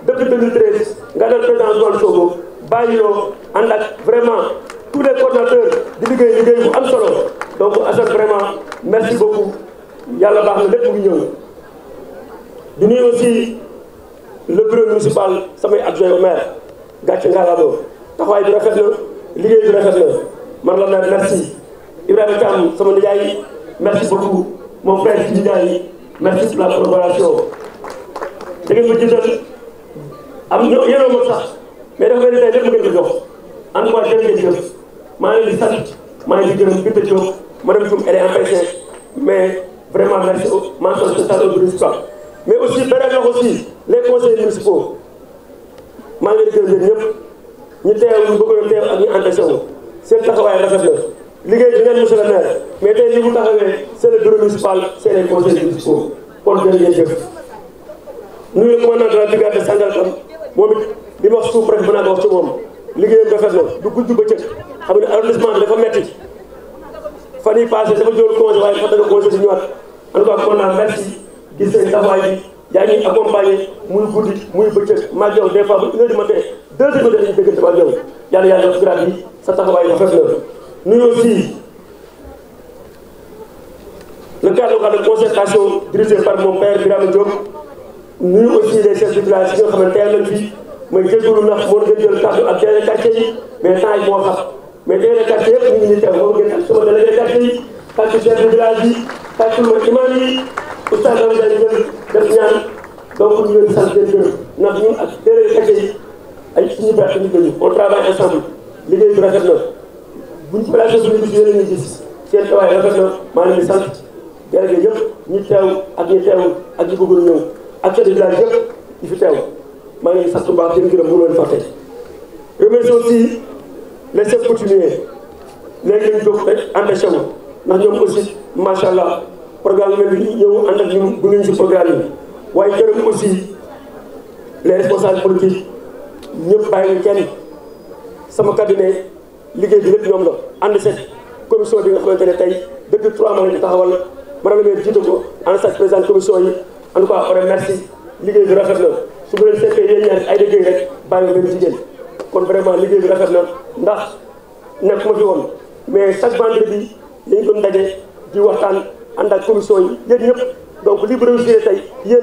depuis 2013 nga dal président Ousmane Sonko bàyyiloo ànd ak vraiment tous les coordonnateurs di liggéey bu am solo donc Assane vraiment merci beaucoup yàlla baax na lépp mu ngi ñëw di nuyu aussi le bureau municipal samay adjoint au maire gàcce ngalaama taxawaay bi rafet na liggéey bi rafet na man la maire merci Ibrahima Thiam sama nijaay merci beaucoup mon frère ci nijaay merci pour la collaboration da ngeen ma jiital am yenoo ma sax mais dafa mel ni tey lépp ma ngeen ko jox en tout cas jërë ngeen jëf maa ngi leen di sant maa ngi di gërëm Binta Diop madame Dioum elle est empêchée mais vraiment merci mention spéciale au bureau municipal mais aussi beneen wax aussi les conseils municipaux maa ngi leen di gërëm yéen ñëpp ñu teew ñu bëggoon teew ak ñu empêché wu seen taxawaay rafet na liggéey bi ngeen monsieur le maire mais tey li mu taxawee c'est le bureau municipal c'est les conseils municipaux kon jërë ngeen jëf nuyu le commandant de la brigade de Sangalkam moom it li ma wax sous-préfet mën naa ko wax ci moom liggéeyam rafet na du guddi bëccëg xam ne arrondissement bi dafa metti fan yii passé dafa jël congé waaye dafa danga congé si ñëwaat en tout cas commandant merci gis seen taxawaay bi yaa ngi accompagné muy guddi muy bëccëg maag yow des fois ba 1 heure du matin 2 heures du matin dañuy déggante maag yow yàlla yàlla def grade yi sa taxawaay rafet na nuyu aussi le cadre local de concertation dirigé par mon père Birame Diop nuyu aussi les chefs de village yi nga xam ne teel nañ fi mooy jégalu ndax moo gën jël kàddu ak délégué quartier yi mais temps yi moo xam mais délégué quartier yëpp ñu ngi nii teew moo gën ak sama délégué quartier yi kàddu chef de village yi kàddu imam yi oustaz dama day jël def ñaan donc ñu leen di sant leen gërëm ndax ñun ak délégué quartier yi ay suñu bett ñu lañu on travaille ensemble liggéey bi rafet na buñ placé suñu gis yéen a ñu gis seen tawaay rafet na maa ngi leen di sant délégué yëpp ñi teew ak ñi teewul ak ñi bëggul ñëw ak chef de village yëpp yi fi teew maa ngi sant bu baax di gërëm bu leen fàtte remercie aussi les chefs coutumiers léegi lañ jóg rek empêché wu ndax ñoom aussi macha allah programme mel ni ñëw ànd ak ñun bu ñu si programme yi waaye gërëm aussi les responsables politiques ñëpp bàyyi kenn sama cabinet liggéey bi lépp ñoom la ànd set commission bi nga xamante ne tey depuis 3 mois lañu taxawal madame le maire jiite ko en sa présidente commission yi en tout cas on merci liggéey bi rafet na su bu leen seetee yéen ñaar ay liggéey rek bàyyi benn jigéen kon vraiment liggéey bi rafet na ndax nekk ma fi woon mais chaque vendredi dañu doon daje di waxtaan ànd ak commission yi yéen ñëpp donc li bu réussir tey yéen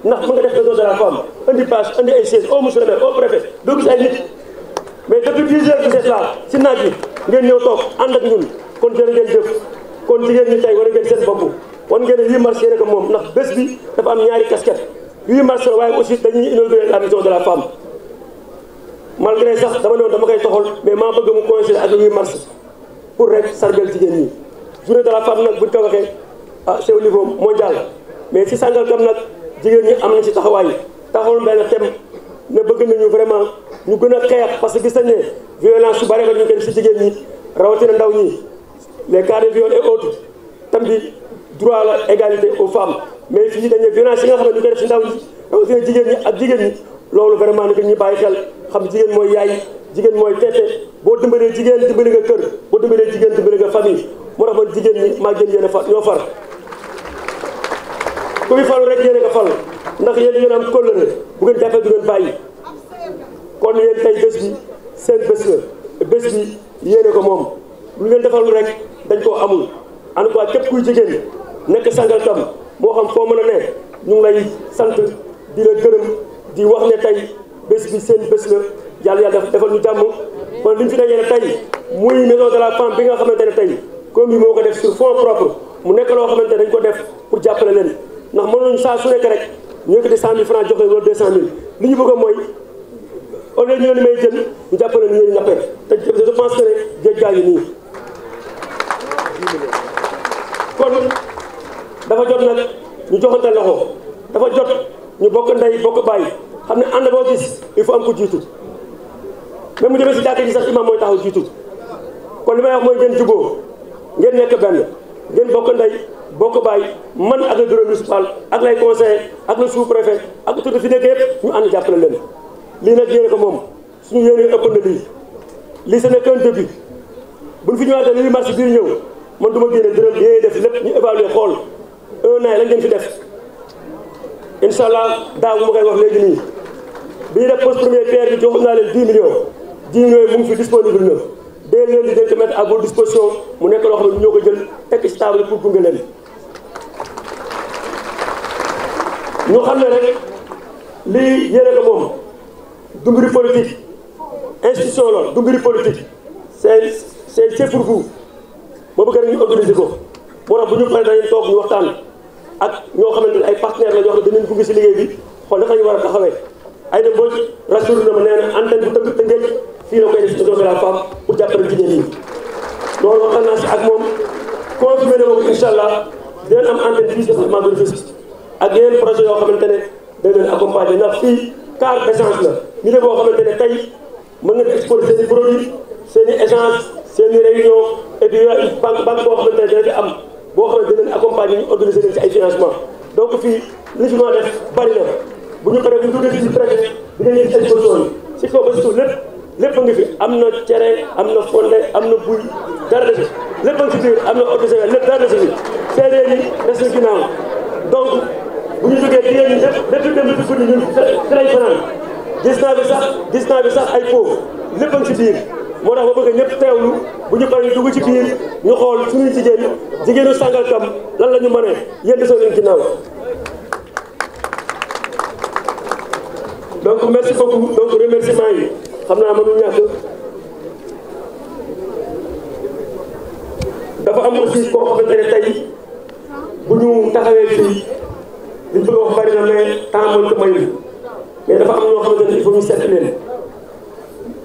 la ndax mën nga def réseau de la femme indi bâche indi ay chaise au monsieur le maire au préfet doo gis ay nit mais depuis 10 heures vous êtes là si naaj bi ngeen ñëw toog ànd ak ñun kon jërë ngeen jëf kon jigéen ñi tey war ngeen seen bopp wan ngeen ne 8 mars yéen a ko moom ndax bés bi dafa am ñaari casquette 8 mars la waaye aussi dañuy inaugurer la maison de la femme malgré sax dama ne woon dama koy toxal mais maa bëgg mu coïncider ak 8 mars pour rek sargal jigéen ñi journée de la femme nag buñ ko waxee ah c'est au niveau mondial mais si Sangalkam nag jigéen ñi am nañ si taxawaay taxawal benn thème ne bëgg nañu vraiment ñu gën a xeex parce que gis nañ ne violence su bare ba ñu koy def si jigéen ñi rawatina ndaw ñi les cas de viol et autres tam bi droit la égalité aux femmes mais fii dañ ne violence yi nga xam ne ñu koy def si ndaw ñi rawatina jigéen ñi ak jigéen ñi loolu vraiment ni ko ñuy bàyyi xel xam jigéen mooy yaay jigéen mooy teete boo dimbalee jigéen dimbali nga kër boo dimbalee jigéen dimbali nga famille moo tax man jigéen ñi maa gën yéen a ñoo far ku fi falu rek yéen a nga fal ndax yéen ngeen am kóllëre bu ngeen jàppee du ngeen bàyyi kon yéen tey bés bi seen bés la bés bi yéene ko moom lu ngeen defal rek dañ koo amul en tout cas képp kuy jigéen nekk Sangalkam moo xam foo mën a ne ñu ngi lay sant di la gërëm di wax ne tey bés bi seen bés la yàlla defal ñu jàmm ba liñ fi dajale tey muy maison de la femme bi nga xamante ne tey commune bi moo ko def sur fonds propre mu nekk loo xamante ne dañ ko def pour jàppale leen ndax mënuñu saa su nekk rek ñu yëkkati 100 000 francs jox leen wala 200 000 li ñu bëgg mooy au lieu ñu leen may jël ñu jàppale leen ñu nappee te je pense que ne géej gaa ngi nii kon dafa jot nag ñu joxante loxo dafa jot ñu bokk ndey bokk bàyyi xam ne ànd boo gis il faut am ko jiitu même mu demee si jàkka ji sax imam mooy taxaw jiitu kon li may wax mooy ngeen juboo ngeen nekk benn ngeen bokk ndey bokk bàyyi man ak le bureau municipal ak lay conseiller ak le sous-préfet ak tout fi nekk yëpp ñu ànd jàppale leen lii nag yéene ko moom suñu yéene ëpp na lii ce n'est qu'un début buñ fi ñëwaatee li marché bii ñëw man du ma génne dërëm yéen def lépp ñu évaluer xool 1 an lañ ngeen fi def incha allah daaw bu ma koy wax léegi nii bi ñu def pose première pierre bi jox naa leen 10 millions 10 millions yi mu ngi fi disponible na dès lundi dañ ko mettre à votre disposition mu nekk loo xam ne ñoo ko jël tekk ci table pour gunge leen ñu xam ne rek lii yéene ko moom du mbiri politique institution la du mbiri politique c'est pour vous moo bëgg rek ñu organiser ko moo tax bu ñu paree dañuy toog ñu waxtaan ak ñoo xamante ne ay partenaires la ñoo xam ne dinañ gunge si liggéey bi xool naka ñu war a taxawee ay dem boo rassuré na ma nee na antenne bu tëgg tëngeej fii la koy def ci de la femme pour jàppale jigéen ñi loolu waxtaan naa si ak moom confirmé na moom incha allah dinañ am antenne fii département de Rufisque ak yeneen projet yoo xamante ne dañ leen accompagner ndax fii car d'échange la ñu ne boo xamante ne tey mën nga exporter seen i produits seen i échange seen i réunion et puis banque boo xamante ne dina fi am boo xam ne dinañ accompagner ñu organiser leen ci ay financement donc fii li fi mën a def bari na bu ñu paree bu ñu duggee ci préfet dinañ leen ci exposition yi si kaw ba si suuf lépp a ngi fi am na cere am na fonde am na buy dara desi lépp a ngi ci biir am na eau de javel lépp dara desi bi séeréer yi des na ginnaaw donc bu ñu duggee jigéen ñi lépp dem ci guddi ñun fi lañ fanaan gis naa bi sax ay po lépp a ngi ci biir moo tax ma bëgg ñëpp teewlu bu ñu paree ñu dugg ci biir ñu xool suñuy jigéenu Sangalkam lan la ñu mënee yéen desoo leen ginnaaw donc merci beaucoup donc remerciement yi xam naa mënu ñàkk dafa am aussi koo xamante ne tey bu ñu taxawee fii liñ bëgg wax bari na mais temps mooy ko mayu mais dafa am ñoo xamante ne il faut ñu seet leen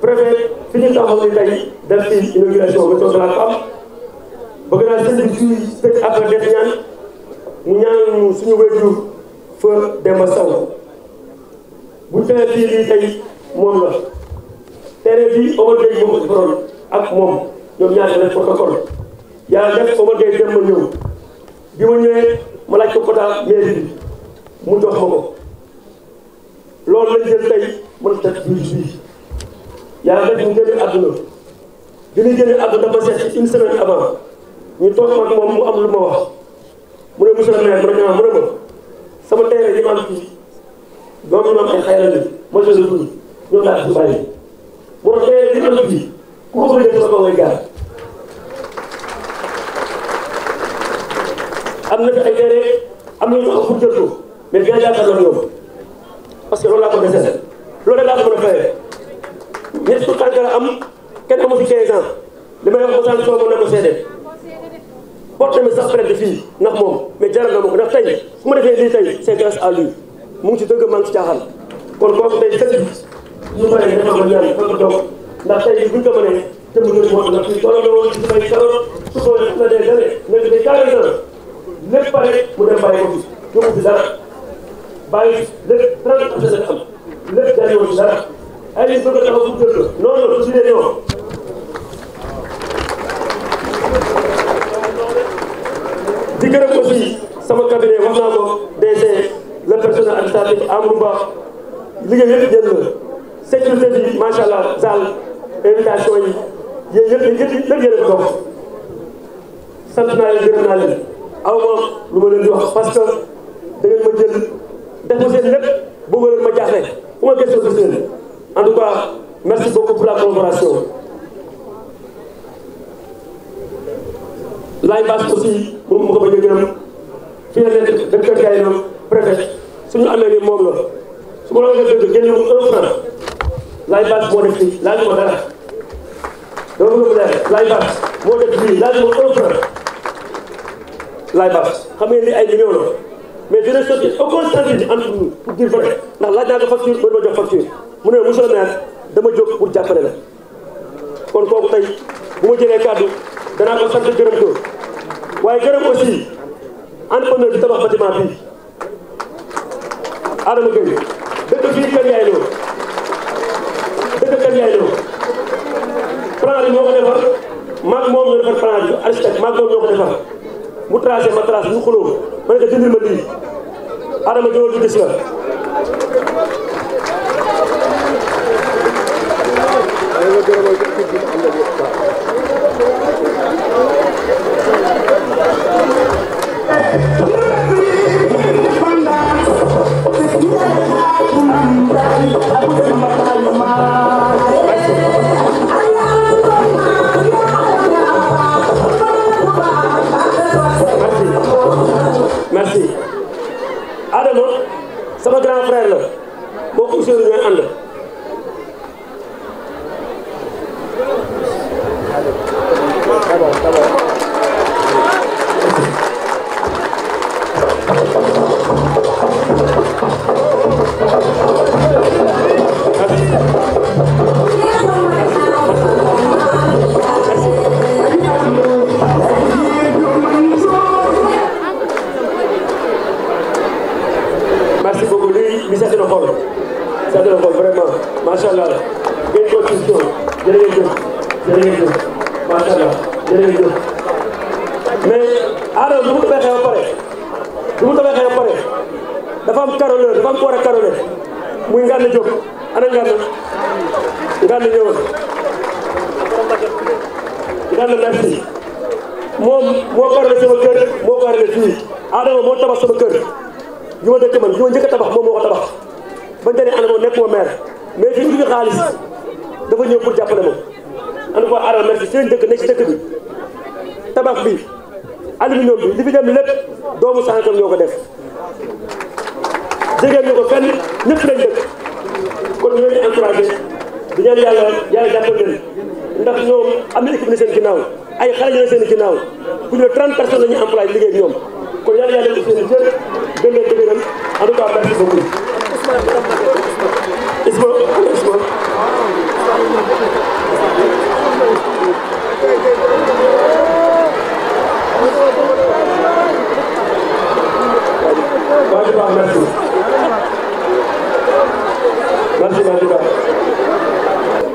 préfet fi ñu taxaw ni tey def ci inauguration maison de la femme bëgg naa sëñ bi fii tëj après def ñaan mu ñaanal ñu suñu wéjur fa Demba Sow bu ñu tawee fii lii tey moom la terrain bi Omar Gueye moo ko defaroon ak moom ñoom ñaata def protocole yàlla def Omar Gueye dem ma ñëw bi ma ñëwee ma laaj ko quota mairie bi mu jox ma ko loolu lañ jël tey mën a def bii yàlla def mu génne àdduna bi ñu génne àdduna dafa seet ci une semaine avant ñu toog ak moom mu am lu ma wax mu ne monsieur le maire mu ne ma sama terrain yi ma am fii doom yi ma am ay xayma bi ma jël lu tuuti ñoom laa ci bàyyi mu ne terrain yi am fii ku ko bëgg a def ko ngay gaar am na fi ay terrain am na ñu am pour jël ko mais bien jàkkaarloo ñoom parce que loolu laa ko desee loolu rek laa ko mën a fayee ñett pour tànk la am kenn amu fi 15 ans li may wax mosaan soo mën na ko seede porte mi sax près de fii ndax moom mais jaral na ma ko ndax tey fu ma defee lii tey c'est grâce à lui mu ngi ci dëgg maa ngi ci caaxaan kon kooku tey sëñ bi ñu mënee defal ma ñaan fa ko doog ndax tey buñ ko mënee jëm gën moo ndax fii tolloo na woon ci samay carotte su ko na des années nekk des 40 ans lépp pare mu dem bàyyi ko fi yóbbu fi dara bàyyi lépp 30 ans la am lépp jaay woon ci dara ay nit bëgg a taxaw pour jël non non su dee ñoo di gërëm aussi sama cabinet wax naa ko DG le personnel administratif Amadou Ba liggéey yëpp jël na sécurité bi macha allah zal invitation yi yéen yëpp yéen a ko dox sant naa leen gërëm naa leen aw ma lu ma leen di wax parce que da ngeen ma jël def seen lépp bëgg leen ma jaaxle fu ma gëstoo gis leen en tout cas merci beaucoup pour la collaboration. laay baas aussi moom mu ko bañ a gërëm fii la nekk dëkk gaay na préfet suñu amee ni moom la su ma la waxee dëgg génn 1 franc laay baas moo def fii laaj ma dara dama bëgg mu leer laay baas moo def fii laaj ma 1 franc laay baas xam ngeen ni ay millions la mais dina sotti aucun centime entre nous pour dire vrai ndax laaj naa ko facture ba ma jox facture mu ne monsieur le maire dama jóg pour jàppale la kon kooku tey bu ma jëlee kàddu danaa ko sant gërëm ko waaye gërëm aussi entrepreneur bi tabax bâtiment bii Adama Gueye dëkk fii Kër Yaay Lo dëkk Kër Yaay Lo plan bi moo ko defar maag moom ñoo defar plan bi architecte maag moom ñoo ko defar mu tracé ma tracé ñu xuloo ma ne ko dindil ma lii Adama ñëwal ñu gis la merci Adama sama grand frère la boo ko Ousseynou ñooy ànd merci beaucoup li seet na xool vraiment macha allah ngeen contribution jërëjëf macha allah jërëjëf mais Adama bu mu tabaxee ba pare dafa am caroleur dafa am ko war a carolé muy Ngane Diop ana Ngane ñëwoon Ngane merci moom moo carolé sama kër moo carolé fii Adama moo tabax sama kër gi ma dëkk man gi ma njëkk a tabax moom moo ko tabax bañ tane Adama nekk ma maire mais fi ñu xaalis dafa ñëw pour jàppale ma en tout cas Adama merci seen dëkk nekk ci dëkk bi tabax bi aluminium bi li fi dem lépp doomu Sànkam ñoo ko def jigéen ñu ko fenn ñëpp lañ dëkk kon ñoo ñu encouragé di ñaan yàlla jàppal leen ndax ñoom am na équipe ne seen ginnaaw ay xale ñu ne seen ginnaaw bu ñu ne 30 personnes la ñuy employé liggéey ak ñoom kon yàlla def seen jër gën leen dëgëral en tout cas merci beaucoup Isma merci.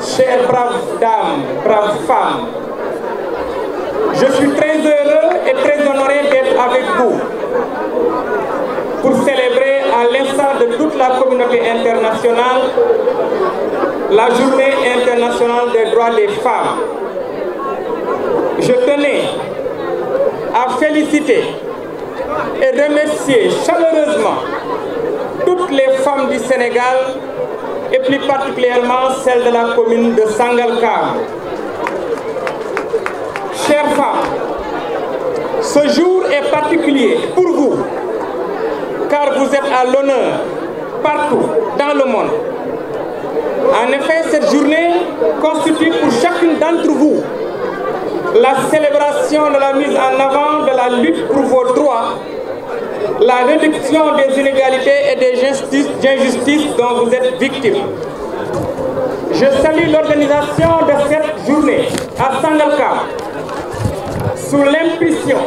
Chères braves dames, braves femmes, je suis très heureux et très honoré d'être avec vous pour célébrer à l'instar de toute la communauté internationale la Journée internationale des droits des femmes. Je tenais à féliciter et remercier chaleureusement toutes les femmes du Sénégal et plus particulièrement celles de la commune de Sangalkam. Chères femmes, ce jour est particulier pour vous car vous êtes à l'honneur partout dans le monde. En effet, cette journée constitue pour chacune d'entre vous la célébration de la mise en avant de la lutte pour vos droits, la réduction des inégalités et des injustices dont vous êtes victimes. Je salue l'organisation de cette journée à Sangalkam sous l'impulsion,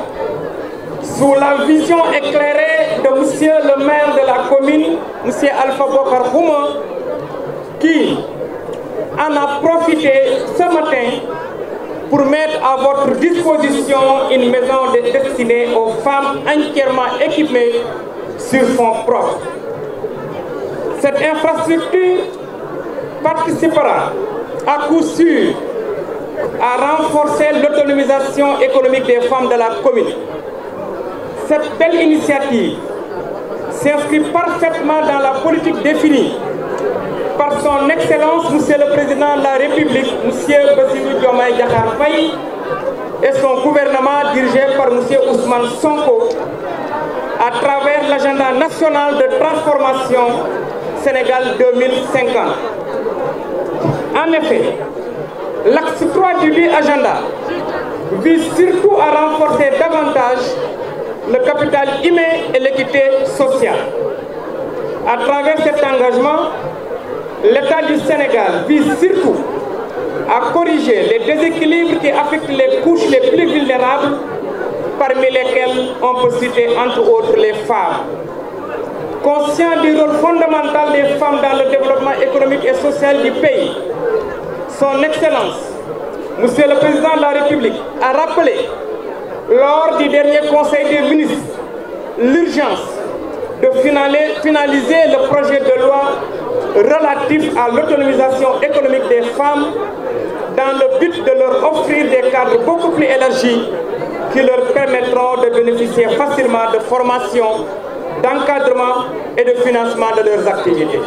sous la vision éclairée de monsieur le maire de la commune, monsieur Alpha Bokar Khouma, qui en a profité ce matin pour mettre à votre disposition une maison destinée aux femmes entièrement équipées sur fonds propres. Cette infrastructure participera à coup sûr à renforcer l'autonomisation économique des femmes de la commune. Cette belle initiative s'inscrit parfaitement dans la politique définie par son Excellence, Monsieur le Président de la République, Monsieur Bassirou Diomaye Diakhar Faye, et son gouvernement dirigé par Monsieur Ousmane Sonko, à travers l'agenda national de transformation Sénégal 2050. En effet, l'axe 3 du dit agenda vise surtout à renforcer davantage le capital humain et l'équité sociale. À travers cet engagement, l'État du Sénégal vise surtout à corriger les déséquilibres qui affectent les couches les plus vulnérables, parmi lesquelles on peut citer entre autres les femmes. Conscient du rôle fondamental des femmes dans le développement économique et social du pays, Son Excellence, Monsieur le Président de la République, a rappelé lors du dernier Conseil des ministres l'urgence de finaliser le projet de loi relatif à l'autonomisation économique des femmes dans le but de leur offrir des cadres beaucoup plus élargis qui leur permettront de bénéficier facilement de formation, d'encadrement et de financement de leurs activités.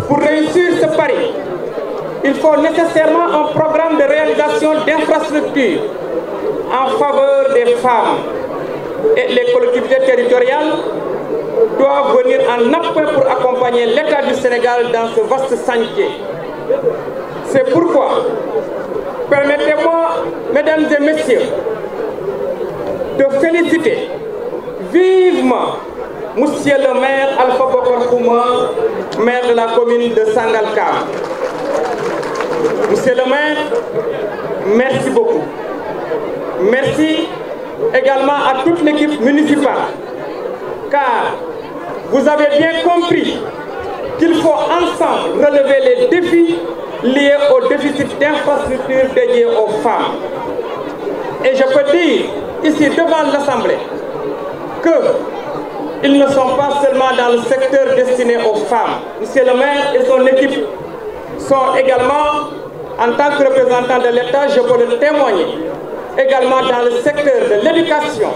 Pour réussir ce pari, il faut nécessairement un programme de réalisation d'infrastructures en faveur des femmes, et les collectivités territoriales doivent venir en appui pour accompagner l'État du Sénégal dans ce vaste chantier. C'est pourquoi, permettez-moi, mesdames et messieurs, de féliciter vivement Monsieur le maire Alpha Bokar Kouma, maire de la commune de Sangalkam. Monsieur le maire, merci beaucoup. Merci également à toute l'équipe municipale, car vous avez bien compris qu'il faut ensemble relever les défis liés au déficit d'infrastructures dédiées aux femmes. Et je peux dire ici devant l'Assemblée qu'ils ne sont pas seulement dans le secteur destiné aux femmes. Monsieur le maire et son équipe sont également, en tant que représentant de l'État, je peux le témoigner, également dans le secteur de l'éducation,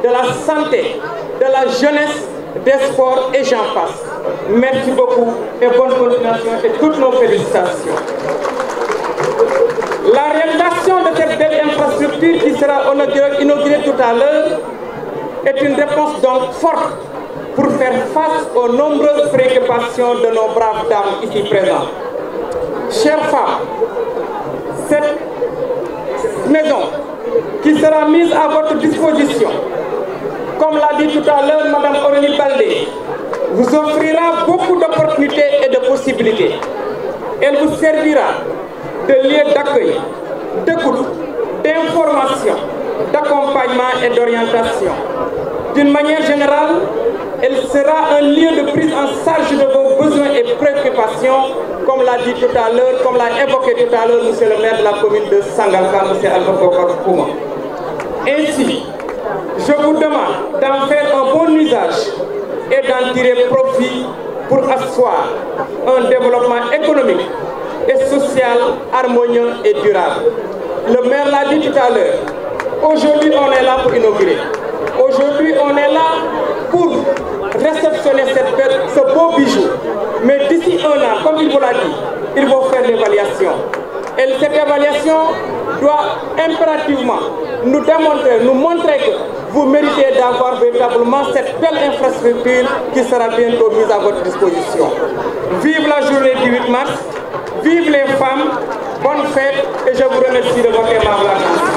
de la santé, de la jeunesse, des sports et j'en passe. Merci beaucoup et bonne continuation et toutes nos félicitations. La réalisation de cette belle infrastructure qui sera inaugurée tout à l'heure est une réponse donc forte pour faire face aux nombreuses préoccupations de nos braves dames ici présentes. Chères femmes, cette maison qui sera mise à votre disposition, comme l'a dit tout à l'heure Mme Aurélie Baldé, vous offrira beaucoup d'opportunités et de possibilités. Elle vous servira de lieu d'accueil, d'écoute, d'information, d'accompagnement et d'orientation. D'une manière générale, elle sera un lieu de prise en charge de vos besoins et préoccupations, comme l'a dit tout à l'heure, comme l'a évoqué tout à l'heure Monsieur le maire de la commune de Sangalkam, M. Alpha Bokar Kouma. Ainsi, je vous demande d'en faire un bon usage et d'en tirer profit pour asseoir un développement économique et social harmonieux et durable. Le maire l'a dit tout à l'heure, aujourd'hui on est là pour inaugurer. Aujourd'hui on est là pour réceptionner ce beau bijou. Mais d'ici un an, comme il vous l'a dit, ils vont faire l'évaluation. Et cette évaluation doit impérativement nous démontrer, nous montrer que vous méritez d'avoir véritablement cette belle infrastructure qui sera bientôt mise à votre disposition. Vive la journée du 8 mars, vive les femmes, bonne fête et je vous remercie de votre aimable attention.